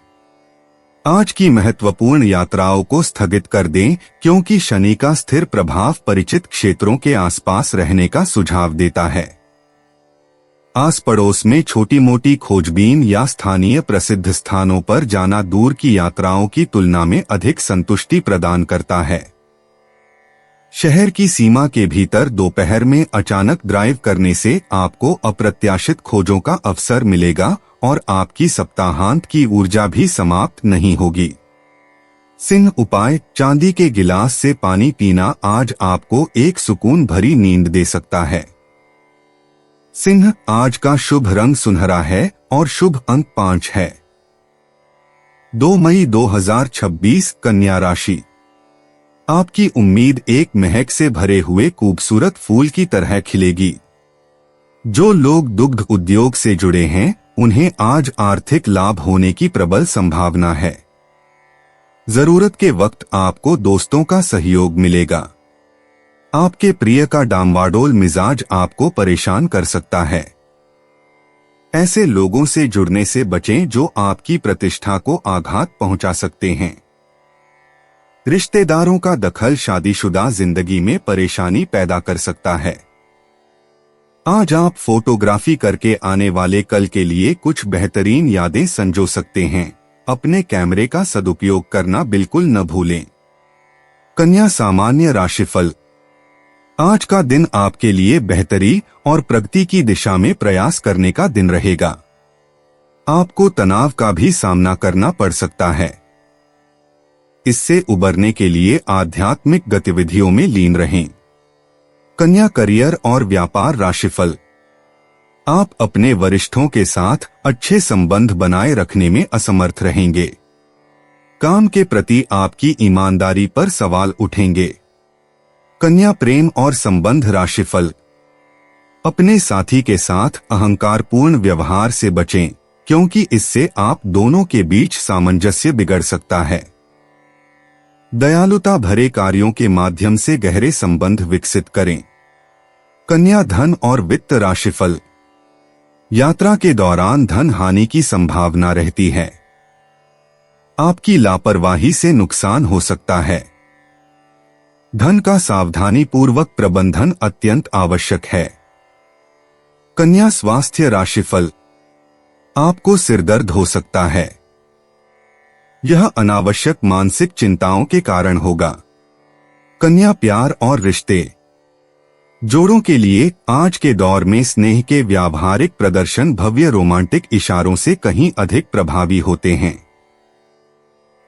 आज की महत्वपूर्ण यात्राओं को स्थगित कर दें क्योंकि शनि का स्थिर प्रभाव परिचित क्षेत्रों के आसपास रहने का सुझाव देता है। आस पड़ोस में छोटी मोटी खोजबीन या स्थानीय प्रसिद्ध स्थानों पर जाना दूर की यात्राओं की तुलना में अधिक संतुष्टि प्रदान करता है। शहर की सीमा के भीतर दोपहर में अचानक ड्राइव करने से आपको अप्रत्याशित खोजों का अवसर मिलेगा और आपकी सप्ताहांत की ऊर्जा भी समाप्त नहीं होगी। सिंह उपाय। चांदी के गिलास से पानी पीना आज आपको एक सुकून भरी नींद दे सकता है। सिंह, आज का शुभ रंग सुनहरा है और शुभ अंक 5 है। 2 मई 2026 कन्या राशि। आपकी उम्मीद एक महक से भरे हुए खूबसूरत फूल की तरह खिलेगी। जो लोग दुग्ध उद्योग से जुड़े हैं उन्हें आज आर्थिक लाभ होने की प्रबल संभावना है। जरूरत के वक्त आपको दोस्तों का सहयोग मिलेगा। आपके प्रिय का डामाडोल मिजाज आपको परेशान कर सकता है। ऐसे लोगों से जुड़ने से बचें जो आपकी प्रतिष्ठा को आघात पहुंचा सकते हैं। रिश्तेदारों का दखल शादीशुदा जिंदगी में परेशानी पैदा कर सकता है। आज आप फोटोग्राफी करके आने वाले कल के लिए कुछ बेहतरीन यादें संजो सकते हैं। अपने कैमरे का सदुपयोग करना बिल्कुल न भूलें। कन्या सामान्य राशिफल। आज का दिन आपके लिए बेहतरी और प्रगति की दिशा में प्रयास करने का दिन रहेगा। आपको तनाव का भी सामना करना पड़ सकता है। इससे उबरने के लिए आध्यात्मिक गतिविधियों में लीन रहें। कन्या करियर और व्यापार राशिफल। आप अपने वरिष्ठों के साथ अच्छे संबंध बनाए रखने में असमर्थ रहेंगे। काम के प्रति आपकी ईमानदारी पर सवाल उठेंगे। कन्या प्रेम और संबंध राशिफल। अपने साथी के साथ अहंकारपूर्ण व्यवहार से बचें क्योंकि इससे आप दोनों के बीच सामंजस्य बिगड़ सकता है। दयालुता भरे कार्यों के माध्यम से गहरे संबंध विकसित करें। कन्या धन और वित्त राशिफल। यात्रा के दौरान धन हानि की संभावना रहती है। आपकी लापरवाही से नुकसान हो सकता है। धन का सावधानी पूर्वक प्रबंधन अत्यंत आवश्यक है। कन्या स्वास्थ्य राशिफल। आपको सिरदर्द हो सकता है। यह अनावश्यक मानसिक चिंताओं के कारण होगा। कन्या प्यार और रिश्ते। जोड़ों के लिए आज के दौर में स्नेह के व्यावहारिक प्रदर्शन भव्य रोमांटिक इशारों से कहीं अधिक प्रभावी होते हैं।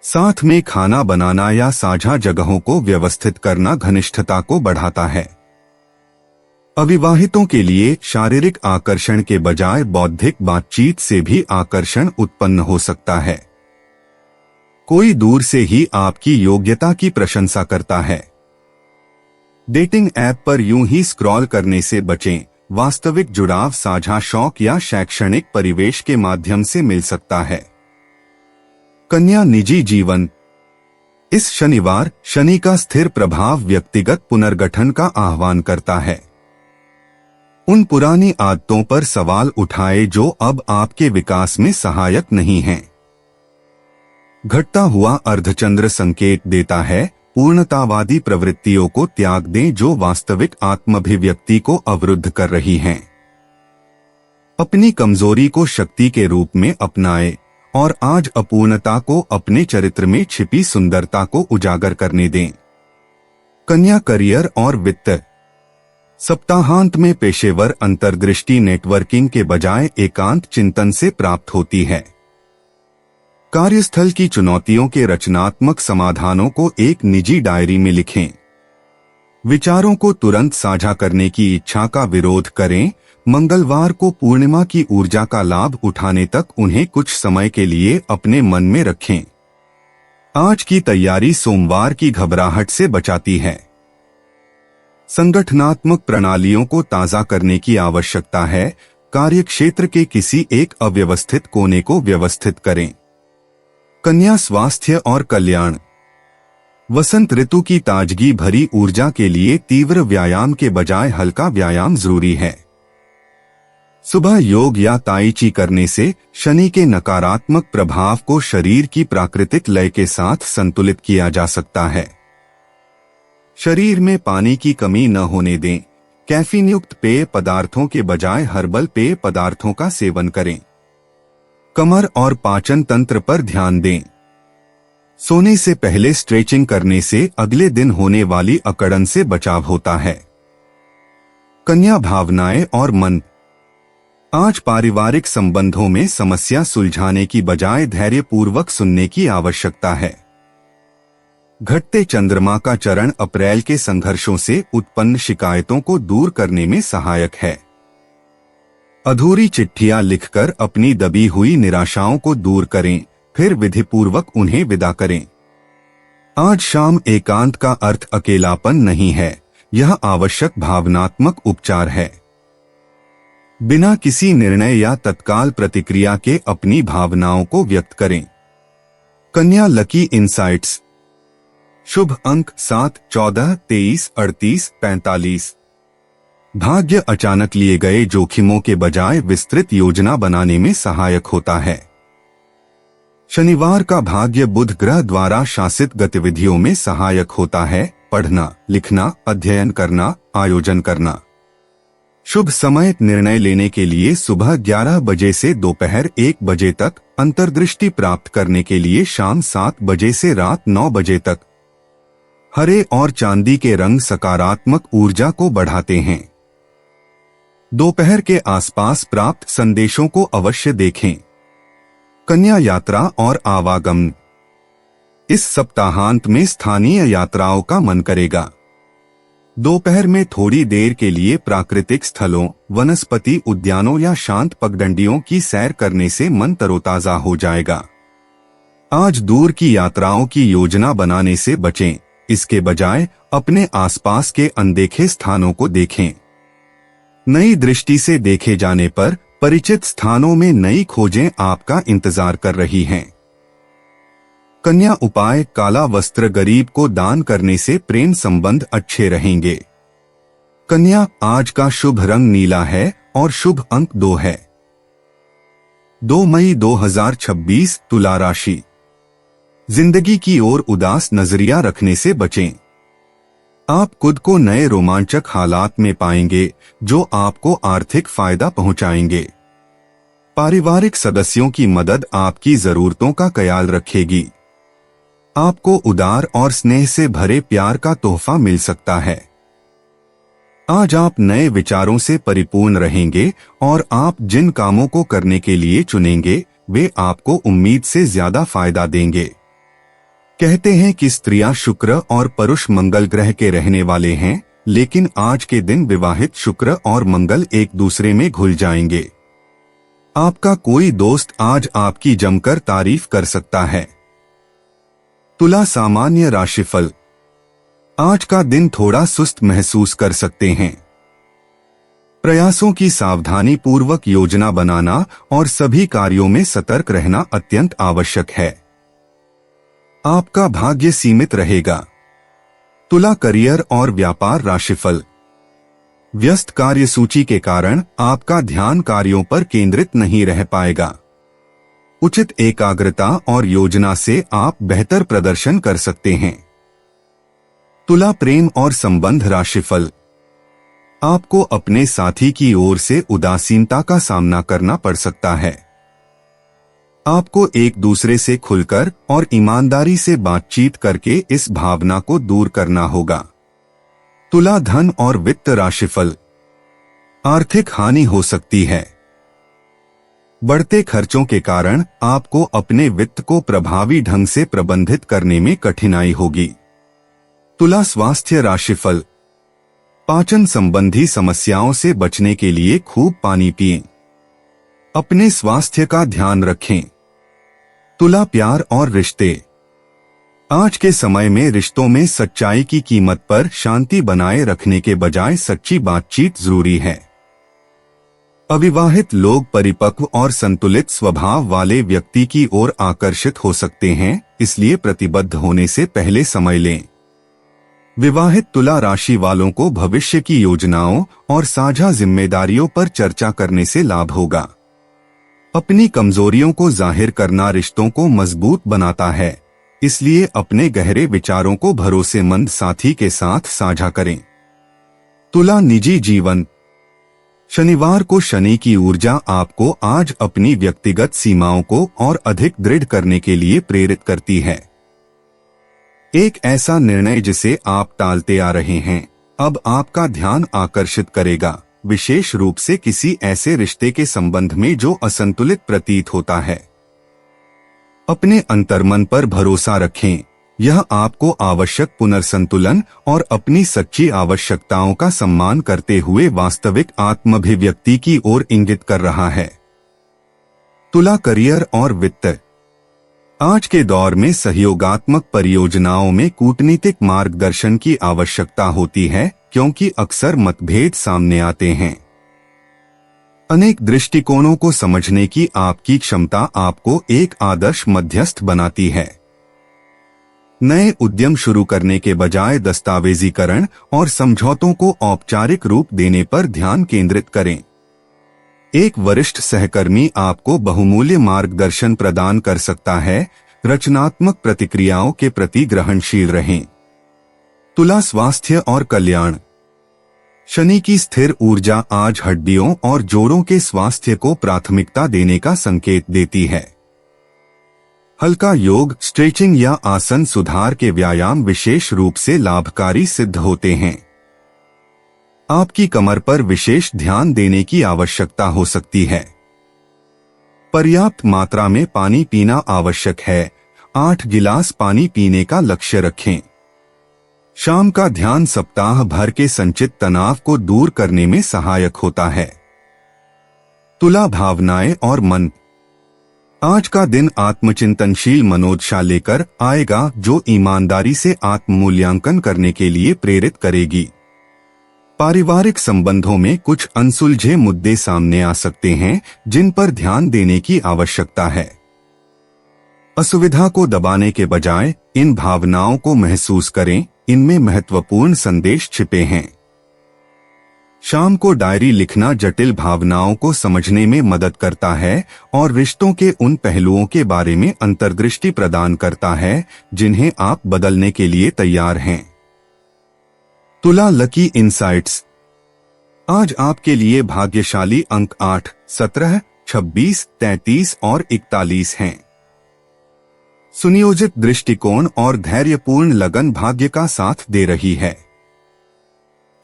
साथ में खाना बनाना या साझा जगहों को व्यवस्थित करना घनिष्ठता को बढ़ाता है। अविवाहितों के लिए शारीरिक आकर्षण के बजाय बौद्धिक बातचीत से भी आकर्षण उत्पन्न हो सकता है। कोई दूर से ही आपकी योग्यता की प्रशंसा करता है। डेटिंग ऐप पर यूं ही स्क्रॉल करने से बचें। वास्तविक जुड़ाव साझा शौक या शैक्षणिक परिवेश के माध्यम से मिल सकता है। कन्या निजी जीवन। इस शनिवार शनि का स्थिर प्रभाव व्यक्तिगत पुनर्गठन का आह्वान करता है। उन पुरानी आदतों पर सवाल उठाए जो अब आपके विकास में सहायक नहीं हैं। घटता हुआ अर्धचंद्र संकेत देता है पूर्णतावादी प्रवृत्तियों को त्याग दें जो वास्तविक आत्माभिव्यक्ति को अवरुद्ध कर रही हैं। अपनी कमजोरी को शक्ति के रूप में अपनाएं और आज अपूर्णता को अपने चरित्र में छिपी सुंदरता को उजागर करने दें। कन्या करियर और वित्त। सप्ताहांत में पेशेवर अंतर्दृष्टि नेटवर्किंग के बजाय एकांत चिंतन से प्राप्त होती है। कार्यस्थल की चुनौतियों के रचनात्मक समाधानों को एक निजी डायरी में लिखें। विचारों को तुरंत साझा करने की इच्छा का विरोध करें। मंगलवार को पूर्णिमा की ऊर्जा का लाभ उठाने तक उन्हें कुछ समय के लिए अपने मन में रखें। आज की तैयारी सोमवार की घबराहट से बचाती है। संगठनात्मक प्रणालियों को ताज़ा करने की आवश्यकता है। कार्यक्षेत्र के किसी एक अव्यवस्थित कोने को व्यवस्थित करें। कन्या स्वास्थ्य और कल्याण। वसंत ऋतु की ताजगी भरी ऊर्जा के लिए तीव्र व्यायाम के बजाय हल्का व्यायाम जरूरी है। सुबह योग या ताई ची करने से शनि के नकारात्मक प्रभाव को शरीर की प्राकृतिक लय के साथ संतुलित किया जा सकता है। शरीर में पानी की कमी न होने दें। कैफीन युक्त पेय पदार्थों के बजाय हर्बल पेय पदार्थों का सेवन करें। कमर और पाचन तंत्र पर ध्यान दें। सोने से पहले स्ट्रेचिंग करने से अगले दिन होने वाली अकड़न से बचाव होता है। कन्या भावनाएं और मन। आज पारिवारिक संबंधों में समस्या सुलझाने की बजाय धैर्यपूर्वक सुनने की आवश्यकता है। घटते चंद्रमा का चरण अप्रैल के संघर्षों से उत्पन्न शिकायतों को दूर करने में सहायक है। अधूरी चिट्ठियां लिखकर अपनी दबी हुई निराशाओं को दूर करें, फिर विधिपूर्वक उन्हें विदा करें। आज शाम एकांत का अर्थ अकेलापन नहीं है, यह आवश्यक भावनात्मक उपचार है। बिना किसी निर्णय या तत्काल प्रतिक्रिया के अपनी भावनाओं को व्यक्त करें। कन्या लकी इंसाइट्स। शुभ अंक 7, 14, 23, 38, 45। भाग्य अचानक लिए गए जोखिमों के बजाय विस्तृत योजना बनाने में सहायक होता है। शनिवार का भाग्य बुध ग्रह द्वारा शासित गतिविधियों में सहायक होता है। पढ़ना, लिखना, अध्ययन करना, आयोजन करना। शुभ समय निर्णय लेने के लिए सुबह 11 बजे से दोपहर 1 बजे तक। अंतर्दृष्टि प्राप्त करने के लिए शाम 7 बजे से रात 9 बजे तक। हरे और चांदी के रंग सकारात्मक ऊर्जा को बढ़ाते हैं। दोपहर के आसपास प्राप्त संदेशों को अवश्य देखें। कन्या यात्रा और आवागमन। इस सप्ताहांत में स्थानीय यात्राओं का मन करेगा। दोपहर में थोड़ी देर के लिए प्राकृतिक स्थलों, वनस्पति उद्यानों या शांत पगडंडियों की सैर करने से मन तरोताजा हो जाएगा। आज दूर की यात्राओं की योजना बनाने से बचें, इसके बजाय अपने आसपास के अनदेखे स्थानों को देखें। नई दृष्टि से देखे जाने पर परिचित स्थानों में नई खोजें आपका इंतजार कर रही हैं। कन्या उपाय। काला वस्त्र गरीब को दान करने से प्रेम संबंध अच्छे रहेंगे। कन्या, आज का शुभ रंग नीला है और शुभ अंक 2 है। 2 मई 2026 तुला राशि। जिंदगी की ओर उदास नजरिया रखने से बचें। आप खुद को नए रोमांचक हालात में पाएंगे जो आपको आर्थिक फायदा पहुंचाएंगे। पारिवारिक सदस्यों की मदद आपकी जरूरतों का ख्याल रखेगी। आपको उदार और स्नेह से भरे प्यार का तोहफा मिल सकता है। आज आप नए विचारों से परिपूर्ण रहेंगे और आप जिन कामों को करने के लिए चुनेंगे वे आपको उम्मीद से ज्यादा फायदा देंगे। कहते हैं कि स्त्रियां शुक्र और परुष मंगल ग्रह के रहने वाले हैं, लेकिन आज के दिन विवाहित शुक्र और मंगल एक दूसरे में घुल जाएंगे। आपका कोई दोस्त आज आपकी जमकर तारीफ कर सकता है। तुला सामान्य राशिफल। आज का दिन थोड़ा सुस्त महसूस कर सकते हैं। प्रयासों की सावधानी पूर्वक योजना बनाना और सभी कार्यों में सतर्क रहना अत्यंत आवश्यक है। आपका भाग्य सीमित रहेगा। तुला करियर और व्यापार राशिफल। व्यस्त कार्यसूची के कारण आपका ध्यान कार्यों पर केंद्रित नहीं रह पाएगा। उचित एकाग्रता और योजना से आप बेहतर प्रदर्शन कर सकते हैं। तुला प्रेम और संबंध राशिफल। आपको अपने साथी की ओर से उदासीनता का सामना करना पड़ सकता है। आपको एक दूसरे से खुलकर और ईमानदारी से बातचीत करके इस भावना को दूर करना होगा। तुला धन और वित्त राशिफल। आर्थिक हानि हो सकती है। बढ़ते खर्चों के कारण आपको अपने वित्त को प्रभावी ढंग से प्रबंधित करने में कठिनाई होगी। तुला स्वास्थ्य राशिफल। पाचन संबंधी समस्याओं से बचने के लिए खूब पानी पिएं। अपने स्वास्थ्य का ध्यान रखें। तुला प्यार और रिश्ते। आज के समय में रिश्तों में सच्चाई की कीमत पर शांति बनाए रखने के बजाय सच्ची बातचीत जरूरी है। अविवाहित लोग परिपक्व और संतुलित स्वभाव वाले व्यक्ति की ओर आकर्षित हो सकते हैं, इसलिए प्रतिबद्ध होने से पहले समय लें। विवाहित तुला राशि वालों को भविष्य की योजनाओं और साझा जिम्मेदारियों पर चर्चा करने से लाभ होगा। अपनी कमजोरियों को जाहिर करना रिश्तों को मजबूत बनाता है, इसलिए अपने गहरे विचारों को भरोसेमंद साथी के साथ साझा करें। तुला निजी जीवन। शनिवार को शनि की ऊर्जा आपको आज अपनी व्यक्तिगत सीमाओं को और अधिक दृढ़ करने के लिए प्रेरित करती है। एक ऐसा निर्णय जिसे आप टालते आ रहे हैं, अब आपका ध्यान आकर्षित करेगा, विशेष रूप से किसी ऐसे रिश्ते के संबंध में जो असंतुलित प्रतीत होता है। अपने अंतर्मन पर भरोसा रखें, यह आपको आवश्यक पुनर्संतुलन और अपनी सच्ची आवश्यकताओं का सम्मान करते हुए वास्तविक आत्माभिव्यक्ति की ओर इंगित कर रहा है। तुला करियर और वित्त। आज के दौर में सहयोगात्मक परियोजनाओं में कूटनीतिक मार्गदर्शन की आवश्यकता होती है, क्योंकि अक्सर मतभेद सामने आते हैं। अनेक दृष्टिकोणों को समझने की आपकी क्षमता आपको एक आदर्श मध्यस्थ बनाती है। नए उद्यम शुरू करने के बजाय दस्तावेजीकरण और समझौतों को औपचारिक रूप देने पर ध्यान केंद्रित करें। एक वरिष्ठ सहकर्मी आपको बहुमूल्य मार्गदर्शन प्रदान कर सकता है। रचनात्मक प्रतिक्रियाओं के प्रति ग्रहणशील रहें। तुला स्वास्थ्य और कल्याण। शनि की स्थिर ऊर्जा आज हड्डियों और जोड़ों के स्वास्थ्य को प्राथमिकता देने का संकेत देती है। हल्का योग, स्ट्रेचिंग या आसन सुधार के व्यायाम विशेष रूप से लाभकारी सिद्ध होते हैं। आपकी कमर पर विशेष ध्यान देने की आवश्यकता हो सकती है। पर्याप्त मात्रा में पानी पीना आवश्यक है। 8 गिलास पानी पीने का लक्ष्य रखें। शाम का ध्यान सप्ताह भर के संचित तनाव को दूर करने में सहायक होता है। तुला भावनाएं और मन। आज का दिन आत्मचिंतनशील मनोदशा लेकर आएगा, जो ईमानदारी से आत्म मूल्यांकन करने के लिए प्रेरित करेगी। पारिवारिक संबंधों में कुछ अनसुलझे मुद्दे सामने आ सकते हैं, जिन पर ध्यान देने की आवश्यकता है। असुविधा को दबाने के बजाय इन भावनाओं को महसूस करें, इनमें महत्वपूर्ण संदेश छिपे हैं। शाम को डायरी लिखना जटिल भावनाओं को समझने में मदद करता है और रिश्तों के उन पहलुओं के बारे में अंतर्दृष्टि प्रदान करता है जिन्हें आप बदलने के लिए तैयार हैं। तुला लकी इनसाइट्स। आज आपके लिए भाग्यशाली अंक 8, 17, 26, 33 और 41 हैं। सुनियोजित दृष्टिकोण और धैर्यपूर्ण लगन भाग्य का साथ दे रही है।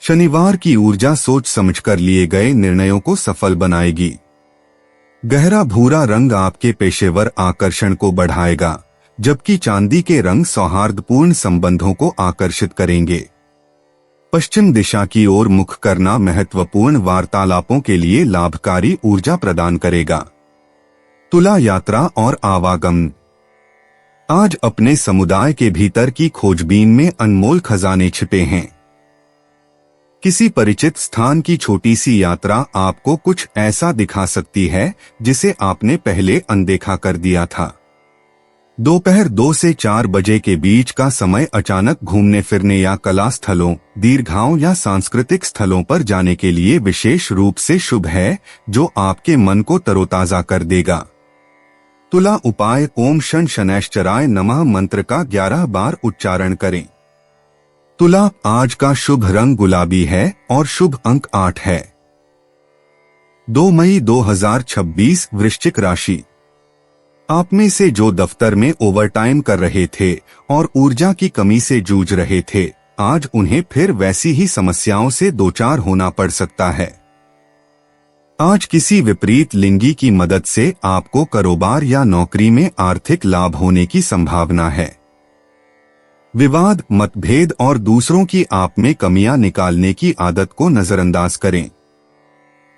शनिवार की ऊर्जा सोच समझकर लिए गए निर्णयों को सफल बनाएगी। गहरा भूरा रंग आपके पेशेवर आकर्षण को बढ़ाएगा, जबकि चांदी के रंग सौहार्दपूर्ण संबंधों को आकर्षित करेंगे। पश्चिम दिशा की ओर मुख करना महत्वपूर्ण वार्तालापों के लिए लाभकारी ऊर्जा प्रदान करेगा। तुला यात्रा और आवागमन। आज अपने समुदाय के भीतर की खोजबीन में अनमोल खजाने छिपे हैं। किसी परिचित स्थान की छोटी सी यात्रा आपको कुछ ऐसा दिखा सकती है जिसे आपने पहले अनदेखा कर दिया था। दोपहर 2 से 4 बजे के बीच का समय अचानक घूमने फिरने या कला स्थलों, दीर्घाओं या सांस्कृतिक स्थलों पर जाने के लिए विशेष रूप से शुभ है, जो आपके मन को तरोताजा कर देगा। तुला उपाय। ओम शन शनैश्चराय नमः मंत्र का 11 बार उच्चारण करें। तुला, आज का शुभ रंग गुलाबी है और शुभ अंक 8 है। 2 मई 2026 वृश्चिक राशि। आप में से जो दफ्तर में ओवरटाइम कर रहे थे और ऊर्जा की कमी से जूझ रहे थे, आज उन्हें फिर वैसी ही समस्याओं से दोचार होना पड़ सकता है। आज किसी विपरीत लिंगी की मदद से आपको कारोबार या नौकरी में आर्थिक लाभ होने की संभावना है। विवाद, मतभेद और दूसरों की आप में कमियां निकालने की आदत को नजरअंदाज करें।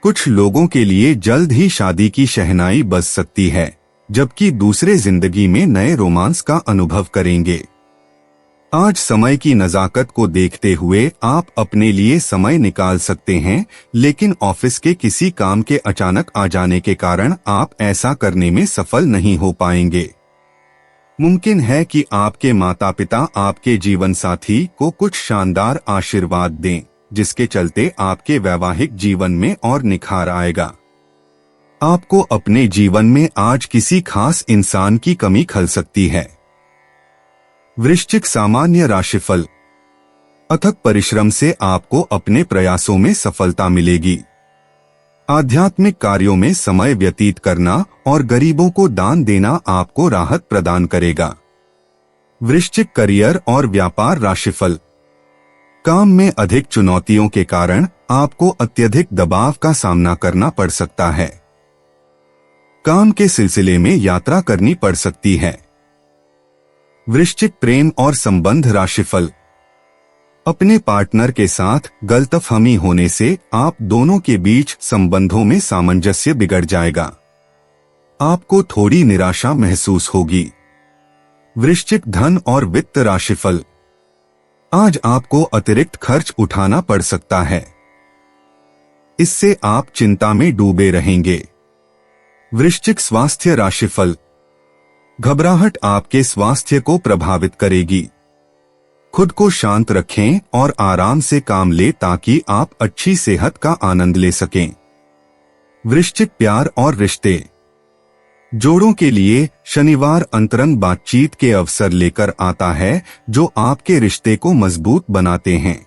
कुछ लोगों के लिए जल्द ही शादी की शहनाई बज सकती है, जबकि दूसरे जिंदगी में नए रोमांस का अनुभव करेंगे। आज समय की नज़ाकत को देखते हुए आप अपने लिए समय निकाल सकते हैं, लेकिन ऑफिस के किसी काम के अचानक आ जाने के कारण आप ऐसा करने में सफल नहीं हो पाएंगे। मुमकिन है कि आपके माता पिता आपके जीवन साथी को कुछ शानदार आशीर्वाद दें, जिसके चलते आपके वैवाहिक जीवन में और निखार आएगा। आपको अपने जीवन में आज किसी खास इंसान की कमी खल सकती है। वृश्चिक सामान्य राशिफल। अथक परिश्रम से आपको अपने प्रयासों में सफलता मिलेगी। आध्यात्मिक कार्यों में समय व्यतीत करना और गरीबों को दान देना आपको राहत प्रदान करेगा। वृश्चिक करियर और व्यापार राशिफल। काम में अधिक चुनौतियों के कारण आपको अत्यधिक दबाव का सामना करना पड़ सकता है। काम के सिलसिले में यात्रा करनी पड़ सकती है। वृश्चिक प्रेम और संबंध राशिफल। अपने पार्टनर के साथ गलतफहमी होने से आप दोनों के बीच संबंधों में सामंजस्य बिगड़ जाएगा। आपको थोड़ी निराशा महसूस होगी। वृश्चिक धन और वित्त राशिफल। आज आपको अतिरिक्त खर्च उठाना पड़ सकता है। इससे आप चिंता में डूबे रहेंगे। वृश्चिक स्वास्थ्य राशिफल। घबराहट आपके स्वास्थ्य को प्रभावित करेगी। खुद को शांत रखें और आराम से काम लें ताकि आप अच्छी सेहत का आनंद ले सकें। वृश्चिक प्यार और रिश्ते। जोड़ों के लिए शनिवार अंतरंग बातचीत के अवसर लेकर आता है जो आपके रिश्ते को मजबूत बनाते हैं।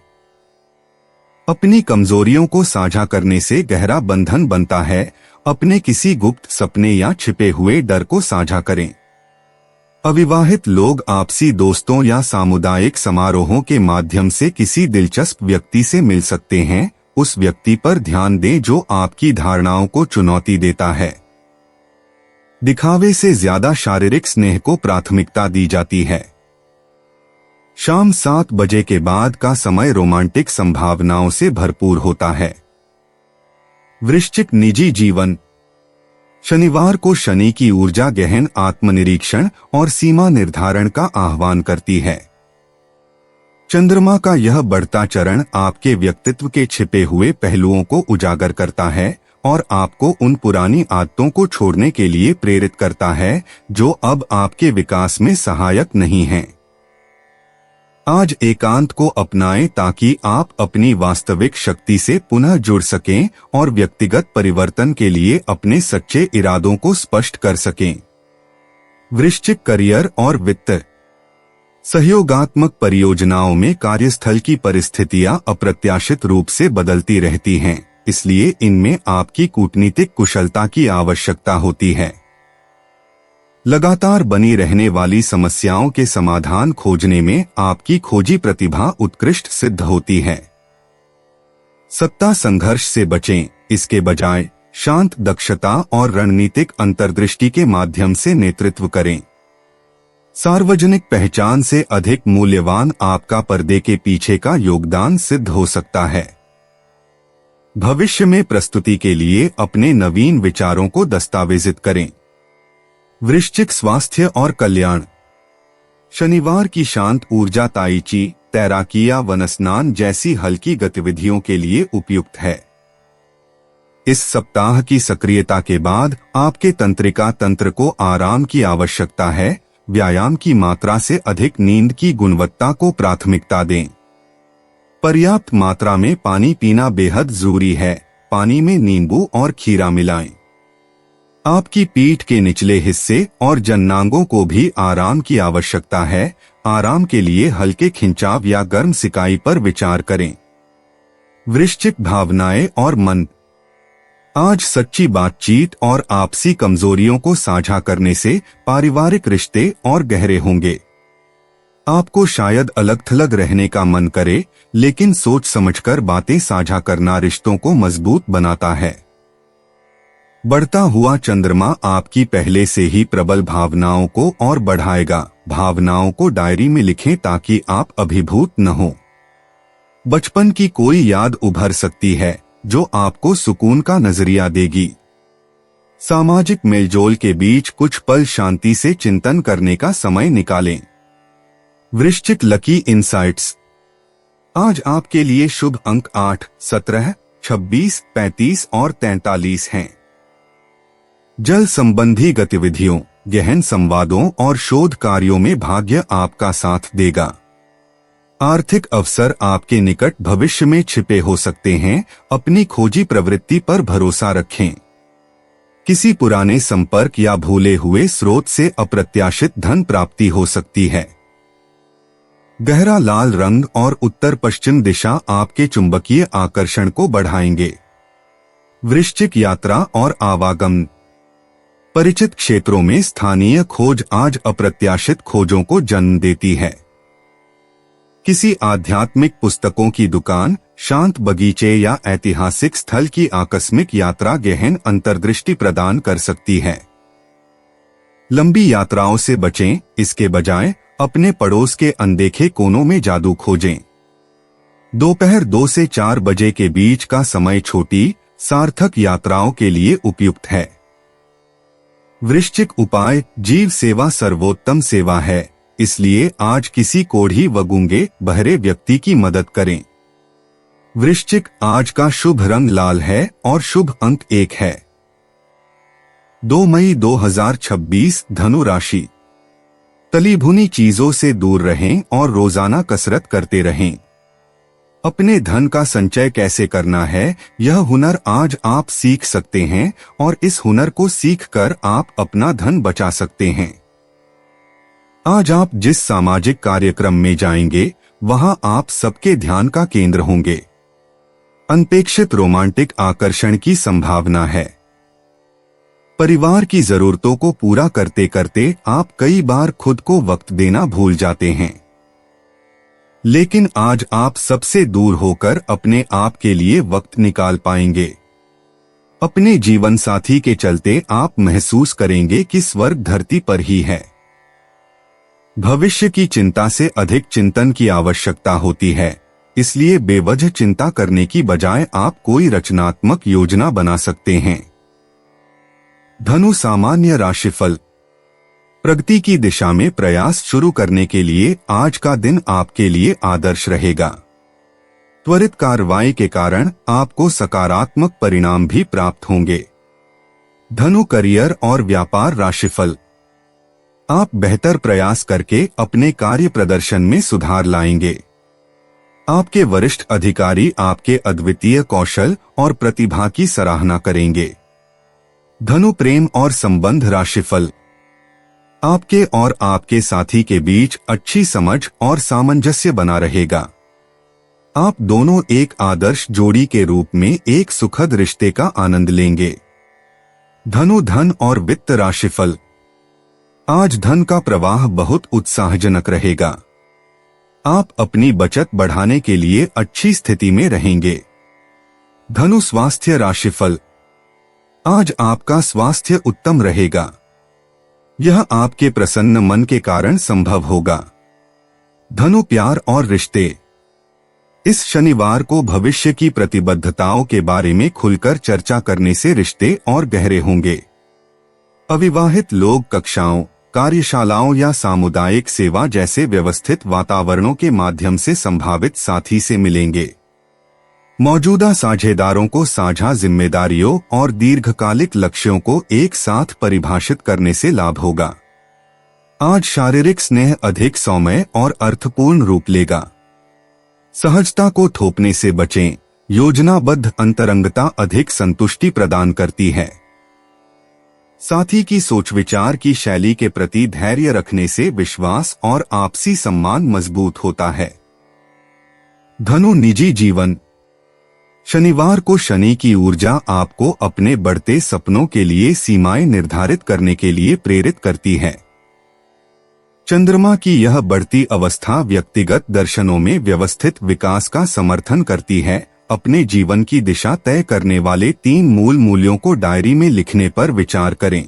अपनी कमजोरियों को साझा करने से गहरा बंधन बनता है। अपने किसी गुप्त सपने या छिपे हुए डर को साझा करें। अविवाहित लोग आपसी दोस्तों या सामुदायिक समारोहों के माध्यम से किसी दिलचस्प व्यक्ति से मिल सकते हैं। उस व्यक्ति पर ध्यान दें जो आपकी धारणाओं को चुनौती देता है। दिखावे से ज्यादा शारीरिक स्नेह को प्राथमिकता दी जाती है। शाम 7 बजे के बाद का समय रोमांटिक संभावनाओं से भरपूर होता है। वृश्चिक निजी जीवन। शनिवार को शनि की ऊर्जा गहन आत्मनिरीक्षण और सीमा निर्धारण का आह्वान करती है। चंद्रमा का यह बढ़ता चरण आपके व्यक्तित्व के छिपे हुए पहलुओं को उजागर करता है और आपको उन पुरानी आदतों को छोड़ने के लिए प्रेरित करता है जो अब आपके विकास में सहायक नहीं हैं। आज एकांत को अपनाएं ताकि आप अपनी वास्तविक शक्ति से पुनः जुड़ सकें और व्यक्तिगत परिवर्तन के लिए अपने सच्चे इरादों को स्पष्ट कर सकें। वृश्चिक करियर और वित्त। सहयोगात्मक परियोजनाओं में कार्यस्थल की परिस्थितियां अप्रत्याशित रूप से बदलती रहती हैं, इसलिए इनमें आपकी कूटनीतिक कुशलता की आवश्यकता होती है। लगातार बनी रहने वाली समस्याओं के समाधान खोजने में आपकी खोजी प्रतिभा उत्कृष्ट सिद्ध होती है। सत्ता संघर्ष से बचें, इसके बजाय शांत दक्षता और रणनीतिक अंतर्दृष्टि के माध्यम से नेतृत्व करें। सार्वजनिक पहचान से अधिक मूल्यवान आपका पर्दे के पीछे का योगदान सिद्ध हो सकता है। भविष्य में प्रस्तुति के लिए अपने नवीन विचारों को दस्तावेजित करें। वृश्चिक स्वास्थ्य और कल्याण। शनिवार की शांत ऊर्जा ताई ची, तैराकी या वनस्नान जैसी हल्की गतिविधियों के लिए उपयुक्त है। इस सप्ताह की सक्रियता के बाद आपके तंत्रिका तंत्र को आराम की आवश्यकता है। व्यायाम की मात्रा से अधिक नींद की गुणवत्ता को प्राथमिकता दें। पर्याप्त मात्रा में पानी पीना बेहद जरूरी है। पानी में नींबू और खीरा मिलाएं। आपकी पीठ के निचले हिस्से और जननांगों को भी आराम की आवश्यकता है। आराम के लिए हल्के खिंचाव या गर्म सिकाई पर विचार करें। वृश्चिक भावनाएं और मन। आज सच्ची बातचीत और आपसी कमजोरियों को साझा करने से पारिवारिक रिश्ते और गहरे होंगे। आपको शायद अलग-थलग रहने का मन करे, लेकिन सोच समझकर बातें साझा करना रिश्तों को मजबूत बनाता है। बढ़ता हुआ चंद्रमा आपकी पहले से ही प्रबल भावनाओं को और बढ़ाएगा। भावनाओं को डायरी में लिखें ताकि आप अभिभूत न हो। बचपन की कोई याद उभर सकती है जो आपको सुकून का नजरिया देगी। सामाजिक मेलजोल के बीच कुछ पल शांति से चिंतन करने का समय निकालें। वृश्चिक लकी इनसाइट्स। आज आपके लिए शुभ अंक 8, 17, 26, 35 और 43 हैं। जल संबंधी गतिविधियों, गहन संवादों और शोध कार्यों में भाग्य आपका साथ देगा। आर्थिक अवसर आपके निकट भविष्य में छिपे हो सकते हैं। अपनी खोजी प्रवृत्ति पर भरोसा रखें। किसी पुराने संपर्क या भूले हुए स्रोत से अप्रत्याशित धन प्राप्ति हो सकती है। गहरा लाल रंग और उत्तर पश्चिम दिशा आपके चुंबकीय आकर्षण को बढ़ाएंगे। वृश्चिक यात्रा और आवागमन। परिचित क्षेत्रों में स्थानीय खोज आज अप्रत्याशित खोजों को जन्म देती है। किसी आध्यात्मिक पुस्तकों की दुकान, शांत बगीचे या ऐतिहासिक स्थल की आकस्मिक यात्रा गहन अंतर्दृष्टि प्रदान कर सकती है। लंबी यात्राओं से बचें, इसके बजाय अपने पड़ोस के अनदेखे कोनों में जादू खोजें। दोपहर 2 से 4 बजे के बीच का समय छोटी, सार्थक यात्राओं के लिए उपयुक्त है। वृश्चिक उपाय, जीव सेवा सर्वोत्तम सेवा है, इसलिए आज किसी कोढ़ी व गूंगे बहरे व्यक्ति की मदद करें। वृश्चिक, आज का शुभ रंग लाल है और शुभ अंक 1 है। 2 मई 2026 धनु राशि। तली भुनी चीजों से दूर रहें और रोजाना कसरत करते रहें। अपने धन का संचय कैसे करना है, यह हुनर आज आप सीख सकते हैं और इस हुनर को सीखकर आप अपना धन बचा सकते हैं। आज आप जिस सामाजिक कार्यक्रम में जाएंगे, वहां आप सबके ध्यान का केंद्र होंगे। अनपेक्षित रोमांटिक आकर्षण की संभावना है। परिवार की जरूरतों को पूरा करते करते आप कई बार खुद को वक्त देना भूल जाते हैं। लेकिन आज आप सबसे दूर होकर अपने आप के लिए वक्त निकाल पाएंगे। अपने जीवन साथी के चलते आप महसूस करेंगे कि स्वर्ग धरती पर ही है। भविष्य की चिंता से अधिक चिंतन की आवश्यकता होती है, इसलिए बेवजह चिंता करने की बजाय आप कोई रचनात्मक योजना बना सकते हैं। धनु सामान्य राशिफल। प्रगति की दिशा में प्रयास शुरू करने के लिए आज का दिन आपके लिए आदर्श रहेगा। त्वरित कार्रवाई के कारण आपको सकारात्मक परिणाम भी प्राप्त होंगे। धनु करियर और व्यापार राशिफल। आप बेहतर प्रयास करके अपने कार्य प्रदर्शन में सुधार लाएंगे। आपके वरिष्ठ अधिकारी आपके अद्वितीय कौशल और प्रतिभा की सराहना करेंगे। धनु प्रेम और संबंध राशिफल। आपके और आपके साथी के बीच अच्छी समझ और सामंजस्य बना रहेगा। आप दोनों एक आदर्श जोड़ी के रूप में एक सुखद रिश्ते का आनंद लेंगे। धनु धन और वित्त राशिफल। आज धन का प्रवाह बहुत उत्साहजनक रहेगा। आप अपनी बचत बढ़ाने के लिए अच्छी स्थिति में रहेंगे। धनु स्वास्थ्य राशिफल। आज आपका स्वास्थ्य उत्तम रहेगा। यह आपके प्रसन्न मन के कारण संभव होगा। धनु प्यार और रिश्ते। इस शनिवार को भविष्य की प्रतिबद्धताओं के बारे में खुलकर चर्चा करने से रिश्ते और गहरे होंगे। अविवाहित लोग कक्षाओं, कार्यशालाओं या सामुदायिक सेवा जैसे व्यवस्थित वातावरणों के माध्यम से संभावित साथी से मिलेंगे। मौजूदा साझेदारों को साझा जिम्मेदारियों और दीर्घकालिक लक्ष्यों को एक साथ परिभाषित करने से लाभ होगा। आज शारीरिक स्नेह अधिक सौम्य और अर्थपूर्ण रूप लेगा। सहजता को थोपने से बचें। योजनाबद्ध अंतरंगता अधिक संतुष्टि प्रदान करती है। साथी की सोच विचार की शैली के प्रति धैर्य रखने से विश्वास और आपसी सम्मान मजबूत होता है। धनु निजी जीवन। शनिवार को शनि की ऊर्जा आपको अपने बढ़ते सपनों के लिए सीमाएं निर्धारित करने के लिए प्रेरित करती है। चंद्रमा की यह बढ़ती अवस्था व्यक्तिगत दर्शनों में व्यवस्थित विकास का समर्थन करती है। अपने जीवन की दिशा तय करने वाले 3 मूल मूल्यों को डायरी में लिखने पर विचार करें।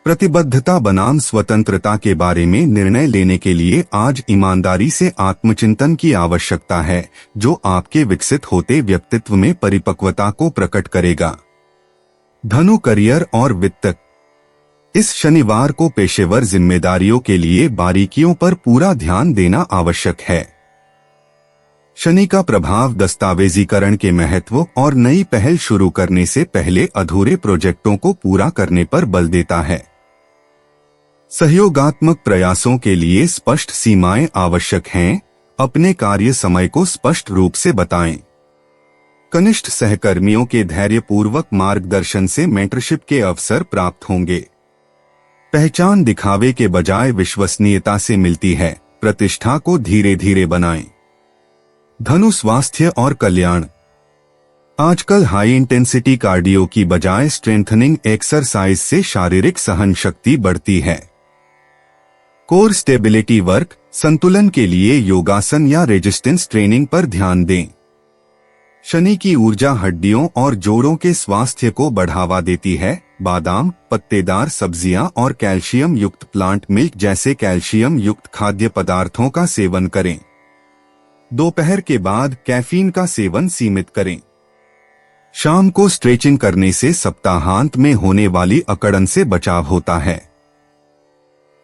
प्रतिबद्धता बनाम स्वतंत्रता के बारे में निर्णय लेने के लिए आज ईमानदारी से आत्मचिंतन की आवश्यकता है, जो आपके विकसित होते व्यक्तित्व में परिपक्वता को प्रकट करेगा। धनु करियर और वित्त। इस शनिवार को पेशेवर जिम्मेदारियों के लिए बारीकियों पर पूरा ध्यान देना आवश्यक है। शनि का प्रभाव दस्तावेजीकरण के महत्व और नई पहल शुरू करने से पहले अधूरे प्रोजेक्टों को पूरा करने पर बल देता है। सहयोगात्मक प्रयासों के लिए स्पष्ट सीमाएं आवश्यक हैं। अपने कार्य समय को स्पष्ट रूप से बताएं। कनिष्ठ सहकर्मियों के धैर्यपूर्वक मार्गदर्शन से मेंटरशिप के अवसर प्राप्त होंगे। पहचान दिखावे के बजाय विश्वसनीयता से मिलती है। प्रतिष्ठा को धीरे धीरे बनाएं। धनु स्वास्थ्य और कल्याण। आजकल हाई इंटेंसिटी कार्डियो की बजाय स्ट्रेंथनिंग एक्सरसाइज से शारीरिक सहन शक्ति बढ़ती है। कोर स्टेबिलिटी वर्क, संतुलन के लिए योगासन या रेजिस्टेंस ट्रेनिंग पर ध्यान दें। शनि की ऊर्जा हड्डियों और जोड़ों के स्वास्थ्य को बढ़ावा देती है। बादाम, पत्तेदार सब्जियां और कैल्शियम युक्त प्लांट मिल्क जैसे कैल्शियम युक्त खाद्य पदार्थों का सेवन करें। दोपहर के बाद कैफीन का सेवन सीमित करें। शाम को स्ट्रेचिंग करने से सप्ताहांत में होने वाली अकड़न से बचाव होता है।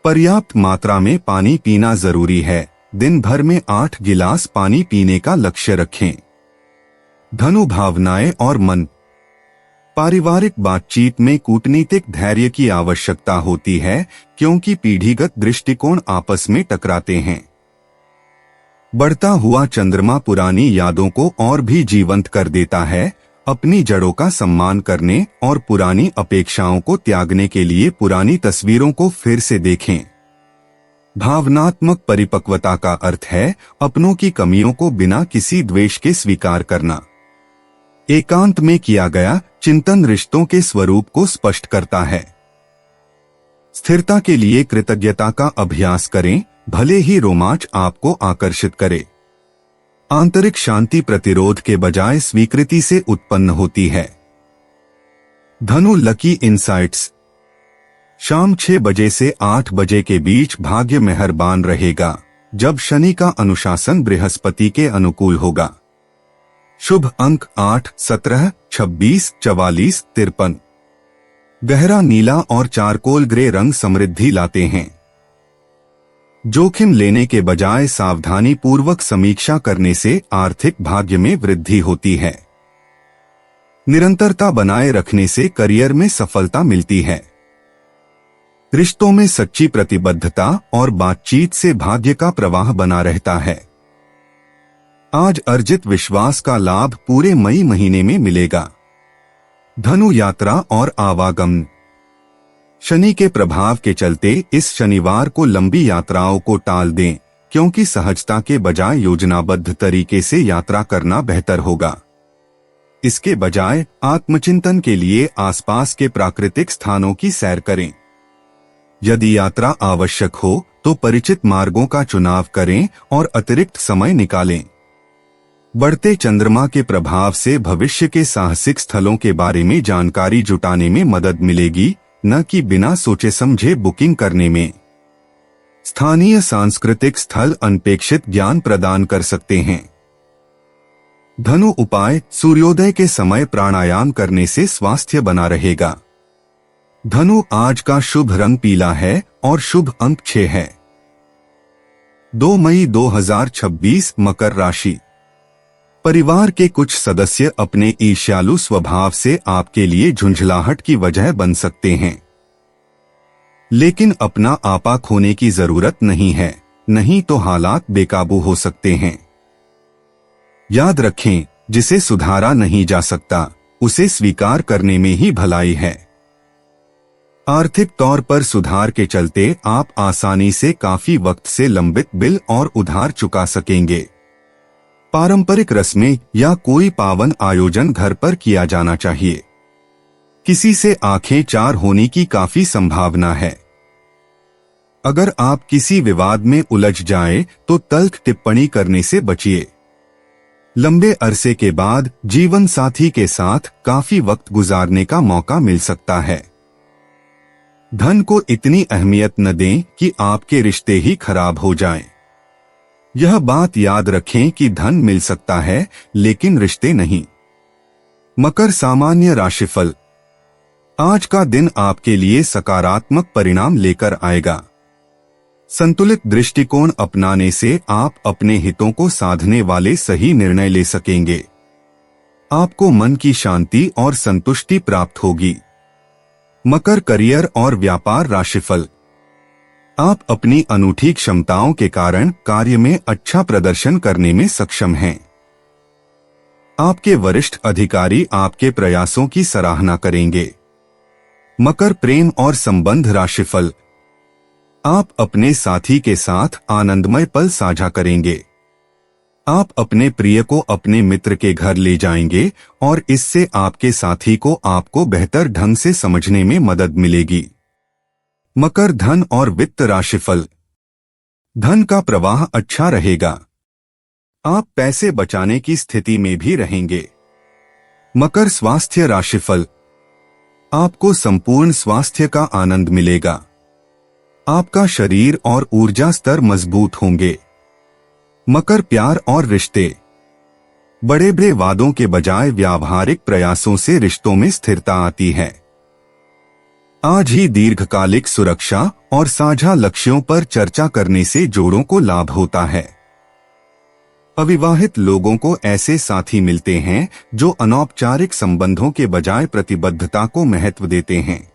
पर्याप्त मात्रा में पानी पीना जरूरी है। दिन भर में 8 गिलास पानी पीने का लक्ष्य रखें। धनु भावनाएं और मन। पारिवारिक बातचीत में कूटनीतिक धैर्य की आवश्यकता होती है, क्योंकि पीढ़ीगत दृष्टिकोण आपस में टकराते हैं। बढ़ता हुआ चंद्रमा पुरानी यादों को और भी जीवंत कर देता है। अपनी जड़ों का सम्मान करने और पुरानी अपेक्षाओं को त्यागने के लिए पुरानी तस्वीरों को फिर से देखें। भावनात्मक परिपक्वता का अर्थ है अपनों की कमियों को बिना किसी द्वेष के स्वीकार करना। एकांत में किया गया चिंतन रिश्तों के स्वरूप को स्पष्ट करता है। स्थिरता के लिए कृतज्ञता का अभ्यास करें, भले ही रोमांच आपको आकर्षित करे। आंतरिक शांति प्रतिरोध के बजाय स्वीकृति से उत्पन्न होती है। धनु लकी इनसाइट्स। शाम 6 बजे से 8 बजे के बीच भाग्य मेहरबान रहेगा, जब शनि का अनुशासन बृहस्पति के अनुकूल होगा। शुभ अंक 8, 17, 26, 44, 53। गहरा नीला और चारकोल ग्रे रंग समृद्धि लाते हैं। जोखिम लेने के बजाय सावधानी पूर्वक समीक्षा करने से आर्थिक भाग्य में वृद्धि होती है। निरंतरता बनाए रखने से करियर में सफलता मिलती है। रिश्तों में सच्ची प्रतिबद्धता और बातचीत से भाग्य का प्रवाह बना रहता है। आज अर्जित विश्वास का लाभ पूरे मई महीने में मिलेगा। धनु यात्रा और आवागमन। शनि के प्रभाव के चलते इस शनिवार को लंबी यात्राओं को टाल दें, क्योंकि सहजता के बजाय योजनाबद्ध तरीके से यात्रा करना बेहतर होगा। इसके बजाय आत्मचिंतन के लिए आसपास के प्राकृतिक स्थानों की सैर करें। यदि यात्रा आवश्यक हो तो परिचित मार्गों का चुनाव करें और अतिरिक्त समय निकालें। बढ़ते चंद्रमा के प्रभाव से भविष्य के साहसिक स्थलों के बारे में जानकारी जुटाने में मदद मिलेगी, न कि बिना सोचे समझे बुकिंग करने में। स्थानीय सांस्कृतिक स्थल अनपेक्षित ज्ञान प्रदान कर सकते हैं। धनु उपाय। सूर्योदय के समय प्राणायाम करने से स्वास्थ्य बना रहेगा। धनु आज का शुभ रंग पीला है और शुभ अंक 6 है। 2 मई 2026 मकर राशि। परिवार के कुछ सदस्य अपने ईर्ष्यालु स्वभाव से आपके लिए झुंझलाहट की वजह बन सकते हैं, लेकिन अपना आपा खोने की जरूरत नहीं है, नहीं तो हालात बेकाबू हो सकते हैं। याद रखें, जिसे सुधारा नहीं जा सकता उसे स्वीकार करने में ही भलाई है। आर्थिक तौर पर सुधार के चलते आप आसानी से काफी वक्त से लंबित बिल और उधार चुका सकेंगे। पारंपरिक रस्में या कोई पावन आयोजन घर पर किया जाना चाहिए। किसी से आंखें चार होने की काफी संभावना है। अगर आप किसी विवाद में उलझ जाएं, तो तल्ख टिप्पणी करने से बचिए। लंबे अरसे के बाद जीवन साथी के साथ काफी वक्त गुजारने का मौका मिल सकता है। धन को इतनी अहमियत न दें कि आपके रिश्ते ही खराब हो जाएं। यह बात याद रखें कि धन मिल सकता है, लेकिन रिश्ते नहीं। मकर सामान्य राशिफल। आज का दिन आपके लिए सकारात्मक परिणाम लेकर आएगा। संतुलित दृष्टिकोण अपनाने से आप अपने हितों को साधने वाले सही निर्णय ले सकेंगे। आपको मन की शांति और संतुष्टि प्राप्त होगी। मकर, करियर और व्यापार राशिफल। आप अपनी अनूठी क्षमताओं के कारण कार्य में अच्छा प्रदर्शन करने में सक्षम हैं। आपके वरिष्ठ अधिकारी आपके प्रयासों की सराहना करेंगे। मकर, प्रेम और संबंध राशिफल। आप अपने साथी के साथ आनंदमय पल साझा करेंगे। आप अपने प्रिय को अपने मित्र के घर ले जाएंगे और इससे आपके साथी को आपको बेहतर ढंग से समझने में मदद मिलेगी। मकर, धन और वित्त राशिफल। धन का प्रवाह अच्छा रहेगा। आप पैसे बचाने की स्थिति में भी रहेंगे। मकर, स्वास्थ्य राशिफल। आपको संपूर्ण स्वास्थ्य का आनंद मिलेगा। आपका शरीर और ऊर्जा स्तर मजबूत होंगे। मकर, प्यार और रिश्ते। बड़े बड़े वादों के बजाय व्यावहारिक प्रयासों से रिश्तों में स्थिरता आती है। आज ही दीर्घकालिक सुरक्षा और साझा लक्ष्यों पर चर्चा करने से जोड़ों को लाभ होता है। अविवाहित लोगों को ऐसे साथी मिलते हैं जो अनौपचारिक संबंधों के बजाय प्रतिबद्धता को महत्व देते हैं।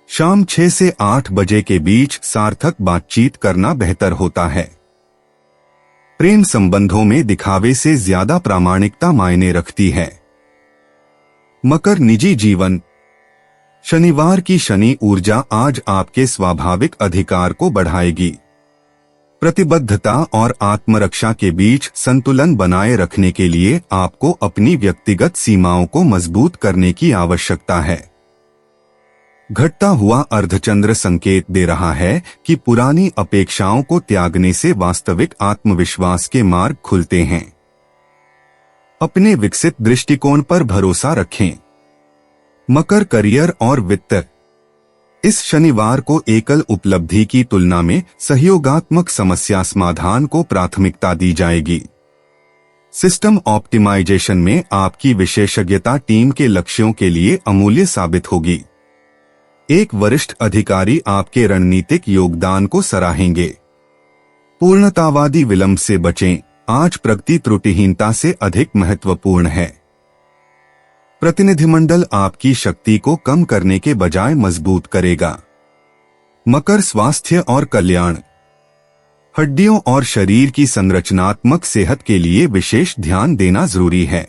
शाम 6 से 8 बजे के बीच सार्थक बातचीत करना बेहतर होता है। प्रेम संबंधों में दिखावे से ज्यादा प्रामाणिकता मायने रखती है। मकर, निजी जीवन। शनिवार की शनि ऊर्जा आज आपके स्वाभाविक अधिकार को बढ़ाएगी। प्रतिबद्धता और आत्मरक्षा के बीच संतुलन बनाए रखने के लिए आपको अपनी व्यक्तिगत सीमाओं को मजबूत करने की आवश्यकता है। घटता हुआ अर्धचंद्र संकेत दे रहा है कि पुरानी अपेक्षाओं को त्यागने से वास्तविक आत्मविश्वास के मार्ग खुलते हैं। अपने विकसित दृष्टिकोण पर भरोसा रखें। मकर, करियर और वित्त। इस शनिवार को एकल उपलब्धि की तुलना में सहयोगात्मक समस्या समाधान को प्राथमिकता दी जाएगी। सिस्टम ऑप्टिमाइजेशन में आपकी विशेषज्ञता टीम के लक्ष्यों के लिए अमूल्य साबित होगी। एक वरिष्ठ अधिकारी आपके रणनीतिक योगदान को सराहेंगे। पूर्णतावादी विलंब से बचें। आज प्रगति त्रुटिहीनता से अधिक महत्वपूर्ण है। प्रतिनिधिमंडल आपकी शक्ति को कम करने के बजाय मजबूत करेगा। मकर, स्वास्थ्य और कल्याण। हड्डियों और शरीर की संरचनात्मक सेहत के लिए विशेष ध्यान देना जरूरी है।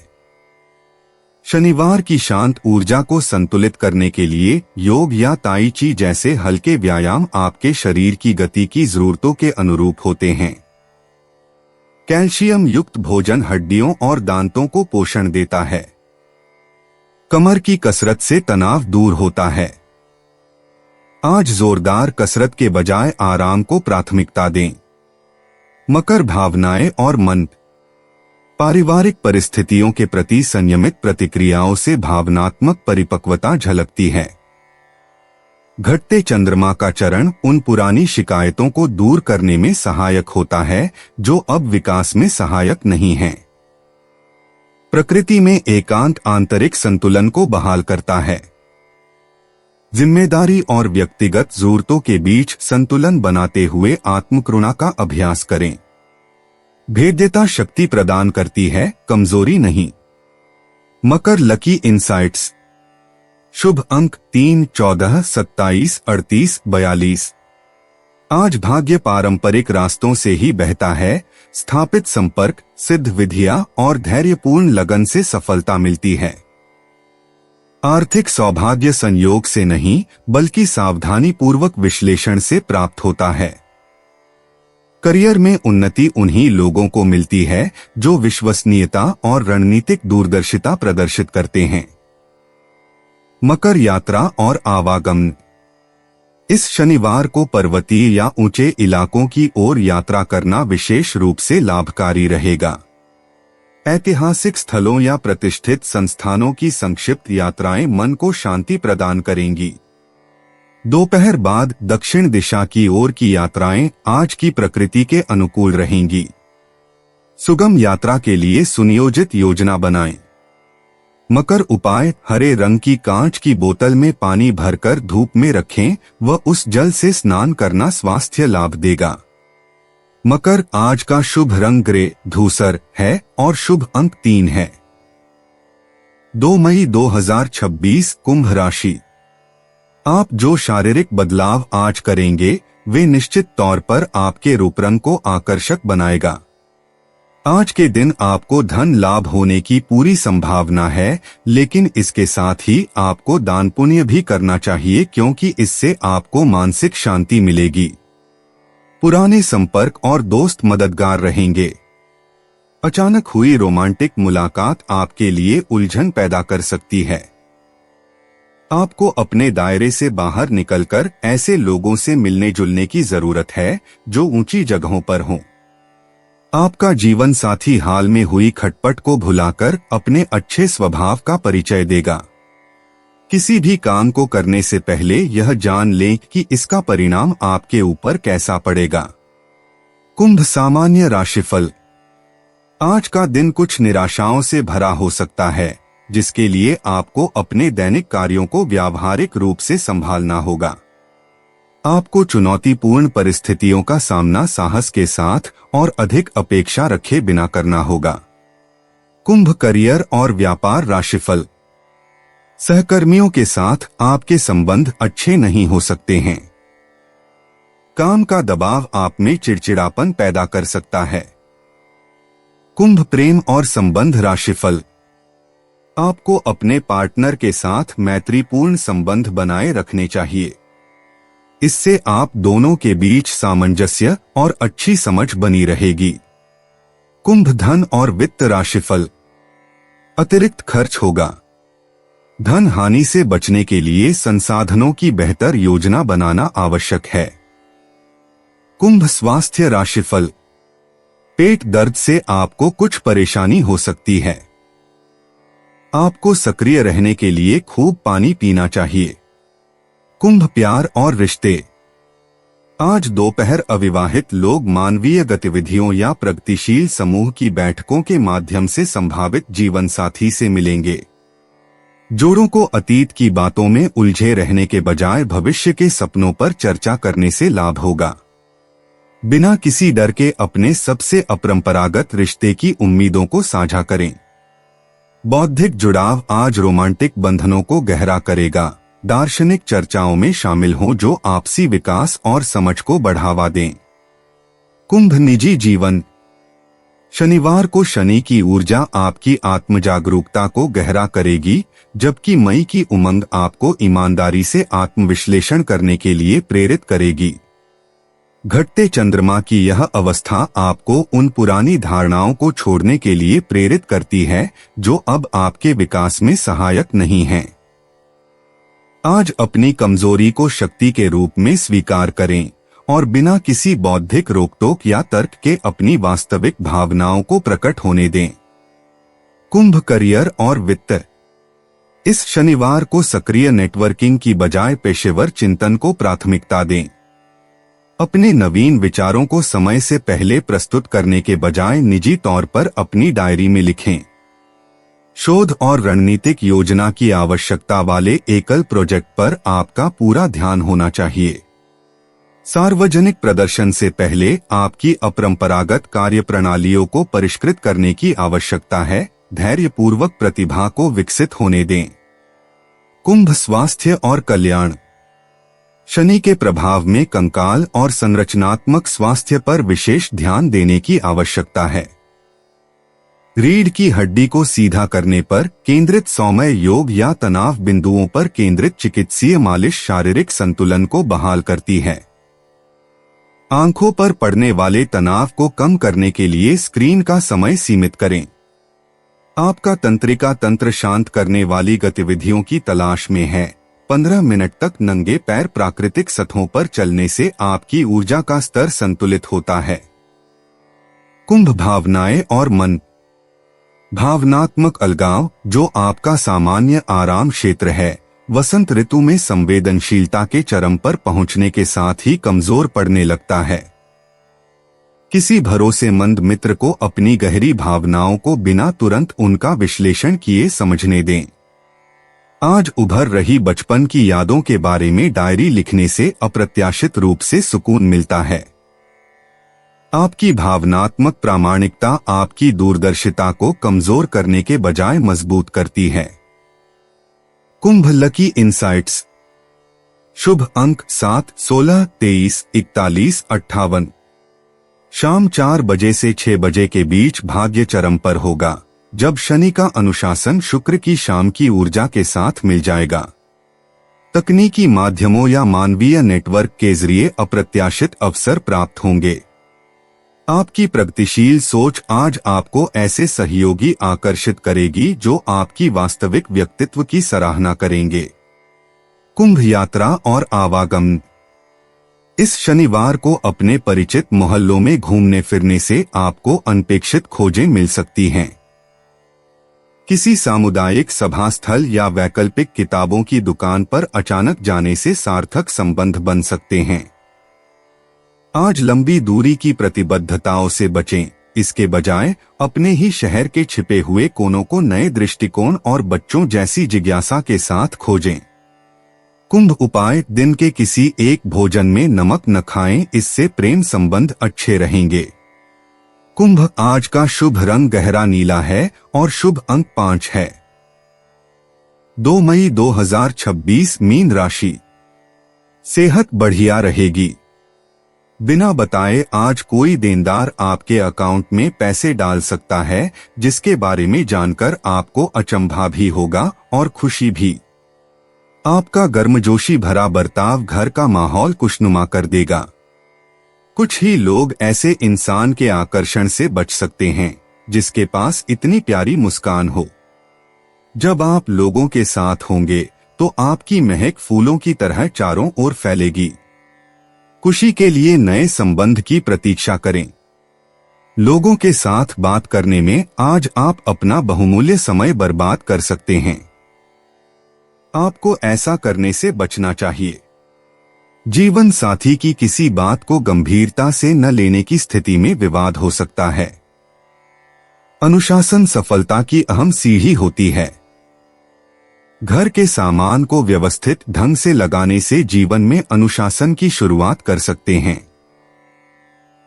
शनिवार की शांत ऊर्जा को संतुलित करने के लिए योग या ताई ची जैसे हल्के व्यायाम आपके शरीर की गति की जरूरतों के अनुरूप होते हैं। कैल्शियम युक्त भोजन हड्डियों और दांतों को पोषण देता है। कमर की कसरत से तनाव दूर होता है। आज जोरदार कसरत के बजाय आराम को प्राथमिकता दें। मकर, भावनाएं और मन। पारिवारिक परिस्थितियों के प्रति संयमित प्रतिक्रियाओं से भावनात्मक परिपक्वता झलकती है। घटते चंद्रमा का चरण उन पुरानी शिकायतों को दूर करने में सहायक होता है जो अब विकास में सहायक नहीं हैं। प्रकृति में एकांत आंतरिक संतुलन को बहाल करता है। जिम्मेदारी और व्यक्तिगत जरूरतों के बीच संतुलन बनाते हुए आत्मकरुणा का अभ्यास करें। भेद्यता शक्ति प्रदान करती है, कमजोरी नहीं। मकर, लकी इनसाइट्स। शुभ अंक 3, 14, 27, 38, 42। आज भाग्य पारंपरिक रास्तों से ही बहता है। स्थापित संपर्क, सिद्ध विधियां और धैर्यपूर्ण लगन से सफलता मिलती है। आर्थिक सौभाग्य संयोग से नहीं बल्कि सावधानी पूर्वक विश्लेषण से प्राप्त होता है। करियर में उन्नति उन्हीं लोगों को मिलती है जो विश्वसनीयता और रणनीतिक दूरदर्शिता प्रदर्शित करते हैं। मकर, यात्रा और आवागमन। इस शनिवार को पर्वतीय या ऊंचे इलाकों की ओर यात्रा करना विशेष रूप से लाभकारी रहेगा। ऐतिहासिक स्थलों या प्रतिष्ठित संस्थानों की संक्षिप्त यात्राएं मन को शांति प्रदान करेंगी। दोपहर बाद दक्षिण दिशा की ओर की यात्राएं आज की प्रकृति के अनुकूल रहेंगी। सुगम यात्रा के लिए सुनियोजित योजना बनाएं। मकर उपाय: हरे रंग की कांच की बोतल में पानी भरकर धूप में रखें व उस जल से स्नान करना स्वास्थ्य लाभ देगा। मकर, आज का शुभ रंग ग्रे धूसर है और शुभ अंक 3 है। 2 मई 2026 कुंभ राशि। आप जो शारीरिक बदलाव आज करेंगे वे निश्चित तौर पर आपके रूप रंग को आकर्षक बनाएगा। आज के दिन आपको धन लाभ होने की पूरी संभावना है, लेकिन इसके साथ ही आपको दान पुण्य भी करना चाहिए क्योंकि इससे आपको मानसिक शांति मिलेगी। पुराने संपर्क और दोस्त मददगार रहेंगे। अचानक हुई रोमांटिक मुलाकात आपके लिए उलझन पैदा कर सकती है। आपको अपने दायरे से बाहर निकलकर ऐसे लोगों से मिलने जुलने की जरूरत है जो ऊंची जगहों पर हों। आपका जीवन साथी हाल में हुई खटपट को भुलाकर अपने अच्छे स्वभाव का परिचय देगा। किसी भी काम को करने से पहले यह जान लें कि इसका परिणाम आपके ऊपर कैसा पड़ेगा। कुंभ सामान्य राशिफल। आज का दिन कुछ निराशाओं से भरा हो सकता है, जिसके लिए आपको अपने दैनिक कार्यों को व्यावहारिक रूप से संभालना होगा। आपको चुनौतीपूर्ण परिस्थितियों का सामना साहस के साथ और अधिक अपेक्षा रखे बिना करना होगा। कुंभ करियर और व्यापार राशिफल। सहकर्मियों के साथ आपके संबंध अच्छे नहीं हो सकते हैं। काम का दबाव आप में चिड़चिड़ापन पैदा कर सकता है। कुंभ प्रेम और संबंध राशिफल। आपको अपने पार्टनर के साथ मैत्रीपूर्ण संबंध बनाए रखने चाहिए। इससे आप दोनों के बीच सामंजस्य और अच्छी समझ बनी रहेगी। कुंभ धन और वित्त राशिफल। अतिरिक्त खर्च होगा। धन हानि से बचने के लिए संसाधनों की बेहतर योजना बनाना आवश्यक है। कुंभ स्वास्थ्य राशिफल। पेट दर्द से आपको कुछ परेशानी हो सकती है। आपको सक्रिय रहने के लिए खूब पानी पीना चाहिए। कुंभ प्यार और रिश्ते। आज दोपहर अविवाहित लोग मानवीय गतिविधियों या प्रगतिशील समूह की बैठकों के माध्यम से संभावित जीवन साथी से मिलेंगे। जोड़ों को अतीत की बातों में उलझे रहने के बजाय भविष्य के सपनों पर चर्चा करने से लाभ होगा। बिना किसी डर के अपने सबसे अपरंपरागत रिश्ते की उम्मीदों को साझा करें। बौद्धिक जुड़ाव आज रोमांटिक बंधनों को गहरा करेगा। दार्शनिक चर्चाओं में शामिल हों जो आपसी विकास और समझ को बढ़ावा दें। कुंभ निजी जीवन। शनिवार को शनि की ऊर्जा आपकी आत्म जागरूकता को गहरा करेगी, जबकि मई की उमंग आपको ईमानदारी से आत्मविश्लेषण करने के लिए प्रेरित करेगी। घटते चंद्रमा की यह अवस्था आपको उन पुरानी धारणाओं को छोड़ने के लिए प्रेरित करती है जो अब आपके विकास में सहायक नहीं हैं। आज अपनी कमजोरी को शक्ति के रूप में स्वीकार करें और बिना किसी बौद्धिक रोकटोक या तर्क के अपनी वास्तविक भावनाओं को प्रकट होने दें। कुंभ करियर और वित्त। इस शनिवार को सक्रिय नेटवर्किंग की बजाय पेशेवर चिंतन को प्राथमिकता दें। अपने नवीन विचारों को समय से पहले प्रस्तुत करने के बजाय निजी तौर पर अपनी डायरी में लिखें। शोध और रणनीतिक योजना की आवश्यकता वाले एकल प्रोजेक्ट पर आपका पूरा ध्यान होना चाहिए। सार्वजनिक प्रदर्शन से पहले आपकी अपरंपरागत कार्यप्रणालियों को परिष्कृत करने की आवश्यकता है। धैर्यपूर्वक प्रतिभा को विकसित होने दें। कुंभ स्वास्थ्य और कल्याण। शनि के प्रभाव में कंकाल और संरचनात्मक स्वास्थ्य पर विशेष ध्यान देने की आवश्यकता है। रीढ़ की हड्डी को सीधा करने पर केंद्रित सौम्य योग या तनाव बिंदुओं पर केंद्रित चिकित्सीय मालिश शारीरिक संतुलन को बहाल करती है। आंखों पर पड़ने वाले तनाव को कम करने के लिए स्क्रीन का समय सीमित करें। आपका तंत्रिका तंत्र शांत करने वाली गतिविधियों की तलाश में है। 15 मिनट तक नंगे पैर प्राकृतिक सतहों पर चलने से आपकी ऊर्जा का स्तर संतुलित होता है। कुंभ भावनाएं और मन। भावनात्मक अलगाव, जो आपका सामान्य आराम क्षेत्र है, वसंत ऋतु में संवेदनशीलता के चरम पर पहुंचने के साथ ही कमजोर पड़ने लगता है। किसी भरोसेमंद मित्र को अपनी गहरी भावनाओं को बिना तुरंत उनका विश्लेषण किए समझने दें। आज उभर रही बचपन की यादों के बारे में डायरी लिखने से अप्रत्याशित रूप से सुकून मिलता है। आपकी भावनात्मक प्रामाणिकता आपकी दूरदर्शिता को कमजोर करने के बजाय मजबूत करती है। कुंभ लकी इंसाइट्स। शुभ अंक 7, 16, 23, 41, 58। शाम 4 बजे से 6 बजे के बीच भाग्य चरम पर होगा, जब शनि का अनुशासन शुक्र की शाम की ऊर्जा के साथ मिल जाएगा। तकनीकी माध्यमों या मानवीय नेटवर्क के जरिए अप्रत्याशित अवसर प्राप्त होंगे। आपकी प्रगतिशील सोच आज आपको ऐसे सहयोगी आकर्षित करेगी जो आपकी वास्तविक व्यक्तित्व की सराहना करेंगे। कुंभ यात्रा और आवागमन। इस शनिवार को अपने परिचित मोहल्लों में घूमने फिरने से आपको अनपेक्षित खोजें मिल सकती हैं। किसी सामुदायिक सभा स्थल या वैकल्पिक किताबों की दुकान पर अचानक जाने से सार्थक संबंध बन सकते हैं। आज लंबी दूरी की प्रतिबद्धताओं से बचें, इसके बजाय अपने ही शहर के छिपे हुए कोनों को नए दृष्टिकोण और बच्चों जैसी जिज्ञासा के साथ खोजें। कुंभ उपाय। दिन के किसी एक भोजन में नमक न खाएं, इससे प्रेम संबंध अच्छे रहेंगे। कुंभ आज का शुभ रंग गहरा नीला है और शुभ अंक 5 है। 2 मई 2026 मीन राशि। सेहत बढ़िया रहेगी। बिना बताए आज कोई देनदार आपके अकाउंट में पैसे डाल सकता है, जिसके बारे में जानकर आपको अचंभा भी होगा और खुशी भी। आपका गर्मजोशी भरा बर्ताव घर का माहौल खुशनुमा कर देगा। कुछ ही लोग ऐसे इंसान के आकर्षण से बच सकते हैं जिसके पास इतनी प्यारी मुस्कान हो। जब आप लोगों के साथ होंगे तो आपकी महक फूलों की तरह चारों ओर फैलेगी। खुशी के लिए नए संबंध की प्रतीक्षा करें। लोगों के साथ बात करने में आज आप अपना बहुमूल्य समय बर्बाद कर सकते हैं। आपको ऐसा करने से बचना चाहिए। जीवन साथी की किसी बात को गंभीरता से न लेने की स्थिति में विवाद हो सकता है। अनुशासन सफलता की अहम सीढ़ी होती है। घर के सामान को व्यवस्थित ढंग से लगाने से जीवन में अनुशासन की शुरुआत कर सकते हैं।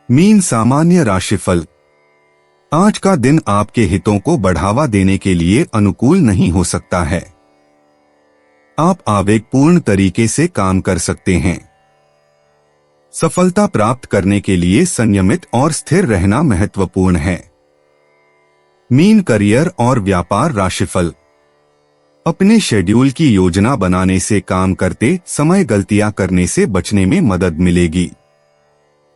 मीन सामान्य राशिफल। आज का दिन आपके हितों को बढ़ावा देने के लिए अनुकूल नहीं हो सकता है। आप आवेगपूर्ण तरीके से काम कर सकते हैं। सफलता प्राप्त करने के लिए संयमित और स्थिर रहना महत्वपूर्ण है। मीन करियर और व्यापार राशिफल। अपने शेड्यूल की योजना बनाने से काम करते समय गलतियां करने से बचने में मदद मिलेगी।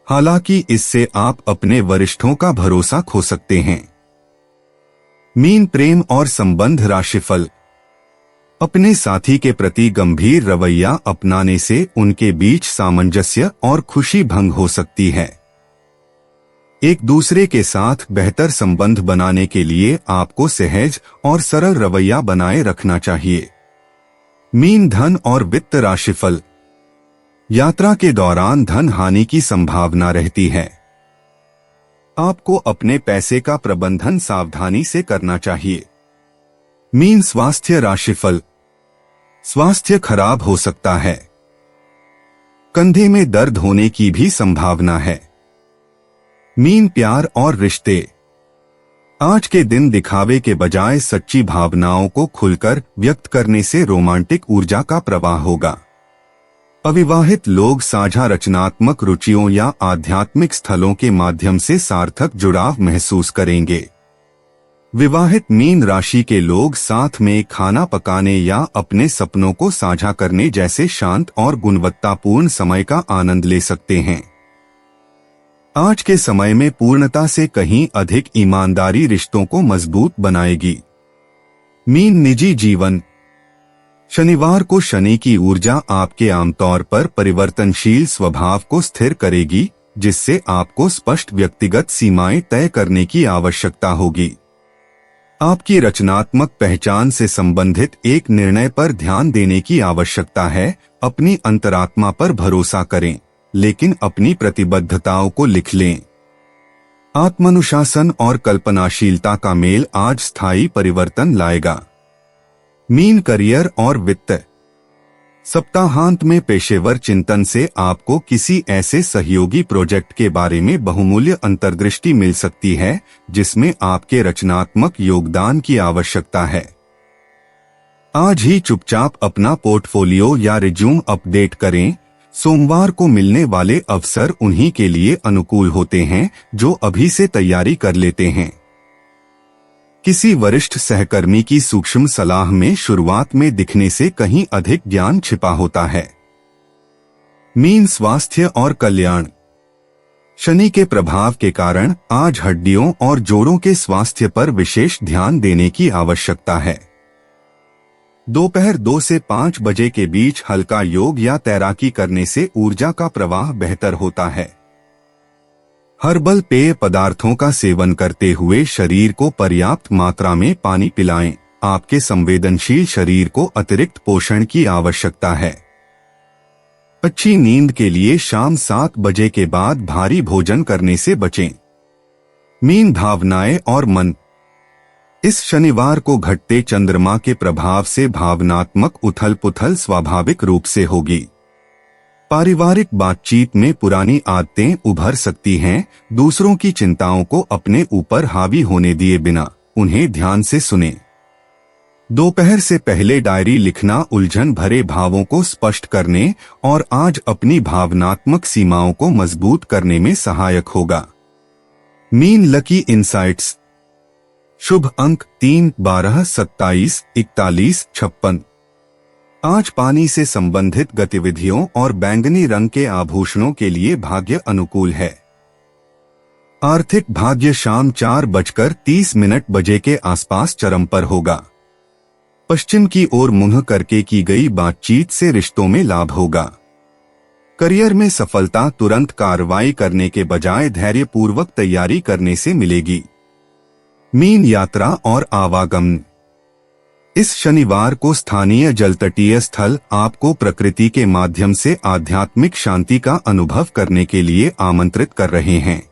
हालांकि इससे आप अपने वरिष्ठों का भरोसा खो सकते हैं। मीन प्रेम और संबंध राशिफल। अपने साथी के प्रति गंभीर रवैया अपनाने से उनके बीच सामंजस्य और खुशी भंग हो सकती है। एक दूसरे के साथ बेहतर संबंध बनाने के लिए आपको सहज और सरल रवैया बनाए रखना चाहिए। मीन धन और वित्त राशिफल। यात्रा के दौरान धन हानि की संभावना रहती है। आपको अपने पैसे का प्रबंधन सावधानी से करना चाहिए। मीन स्वास्थ्य राशिफल। स्वास्थ्य खराब हो सकता है। कंधे में दर्द होने की भी संभावना है। मीन प्यार और रिश्ते। आज के दिन दिखावे के बजाय सच्ची भावनाओं को खुलकर व्यक्त करने से रोमांटिक ऊर्जा का प्रवाह होगा। अविवाहित लोग साझा रचनात्मक रुचियों या आध्यात्मिक स्थलों के माध्यम से सार्थक जुड़ाव महसूस करेंगे। विवाहित मीन राशि के लोग साथ में खाना पकाने या अपने सपनों को साझा करने जैसे शांत और गुणवत्तापूर्ण समय का आनंद ले सकते हैं। आज के समय में पूर्णता से कहीं अधिक ईमानदारी रिश्तों को मजबूत बनाएगी। मीन निजी जीवन। शनिवार को शनि की ऊर्जा आपके आमतौर पर परिवर्तनशील स्वभाव को स्थिर करेगी, जिससे आपको स्पष्ट व्यक्तिगत सीमाएं तय करने की आवश्यकता होगी। आपकी रचनात्मक पहचान से संबंधित एक निर्णय पर ध्यान देने की आवश्यकता है। अपनी अंतरात्मा पर भरोसा करें, लेकिन अपनी प्रतिबद्धताओं को लिख लें। आत्मानुशासन और कल्पनाशीलता का मेल आज स्थायी परिवर्तन लाएगा। मीन करियर और वित्त। सप्ताहांत में पेशेवर चिंतन से आपको किसी ऐसे सहयोगी प्रोजेक्ट के बारे में बहुमूल्य अंतर्दृष्टि मिल सकती है जिसमें आपके रचनात्मक योगदान की आवश्यकता है। आज ही चुपचाप अपना पोर्टफोलियो या रिज्यूम अपडेट करें। सोमवार को मिलने वाले अवसर उन्हीं के लिए अनुकूल होते हैं जो अभी से तैयारी कर लेते हैं। किसी वरिष्ठ सहकर्मी की सूक्ष्म सलाह में शुरुआत में दिखने से कहीं अधिक ज्ञान छिपा होता है। मीन स्वास्थ्य और कल्याण। शनि के प्रभाव के कारण आज हड्डियों और जोड़ों के स्वास्थ्य पर विशेष ध्यान देने की आवश्यकता है। दोपहर 2 से 5 बजे के बीच हल्का योग या तैराकी करने से ऊर्जा का प्रवाह बेहतर होता है। हर्बल पेय पदार्थों का सेवन करते हुए शरीर को पर्याप्त मात्रा में पानी पिलाएं। आपके संवेदनशील शरीर को अतिरिक्त पोषण की आवश्यकता है। अच्छी नींद के लिए शाम 7 बजे के बाद भारी भोजन करने से बचें। मीन भावनाएं और मन। इस शनिवार को घटते चंद्रमा के प्रभाव से भावनात्मक उथल-पुथल स्वाभाविक रूप से होगी। पारिवारिक बातचीत में पुरानी आदतें उभर सकती हैं। दूसरों की चिंताओं को अपने ऊपर हावी होने दिए बिना उन्हें ध्यान से सुनें। दोपहर से पहले डायरी लिखना उलझन भरे भावों को स्पष्ट करने और आज अपनी भावनात्मक सीमाओं को मजबूत करने में सहायक होगा। Mean lucky insights. शुभ अंक 3, 12, 27, 41, 56। आज पानी से संबंधित गतिविधियों और बैंगनी रंग के आभूषणों के लिए भाग्य अनुकूल है। आर्थिक भाग्य शाम 4:30 बजे के आसपास चरम पर होगा। पश्चिम की ओर मुंह करके की गई बातचीत से रिश्तों में लाभ होगा। करियर में सफलता तुरंत कार्रवाई करने के बजाय धैर्यपूर्वक तैयारी करने से मिलेगी। मीन यात्रा और आवागमन। इस शनिवार को स्थानीय जलतटीय स्थल आपको प्रकृति के माध्यम से आध्यात्मिक शांति का अनुभव करने के लिए आमंत्रित कर रहे हैं।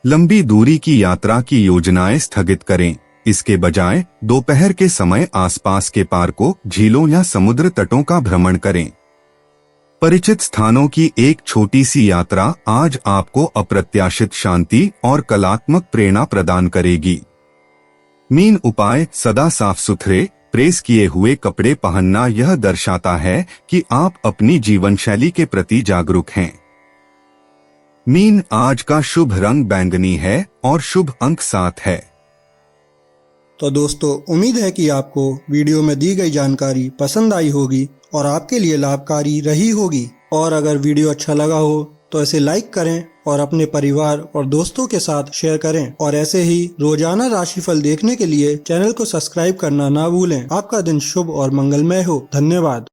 लंबी दूरी की यात्रा की योजनाएं स्थगित करें। इसके बजाय दोपहर के समय आसपास के पार्कों, झीलों या समुद्र तटों का भ्रमण करें। परिचित स्थानों की एक छोटी सी यात्रा आज आपको अप्रत्याशित शांति और कलात्मक प्रेरणा प्रदान करेगी। मीन उपाय। सदा साफ सुथरे प्रेस किए हुए कपड़े पहनना यह दर्शाता है कि आप अपनी जीवन शैली के प्रति जागरूक हैं। मीन आज का शुभ रंग बैंगनी है और शुभ अंक 7 है। तो दोस्तों, उम्मीद है कि आपको वीडियो में दी गई जानकारी पसंद आई होगी और आपके लिए लाभकारी रही होगी। और अगर वीडियो अच्छा लगा हो तो इसे लाइक करें और अपने परिवार और दोस्तों के साथ शेयर करें। और ऐसे ही रोजाना राशिफल देखने के लिए चैनल को सब्सक्राइब करना ना भूलें। आपका दिन शुभ और मंगलमय हो। धन्यवाद।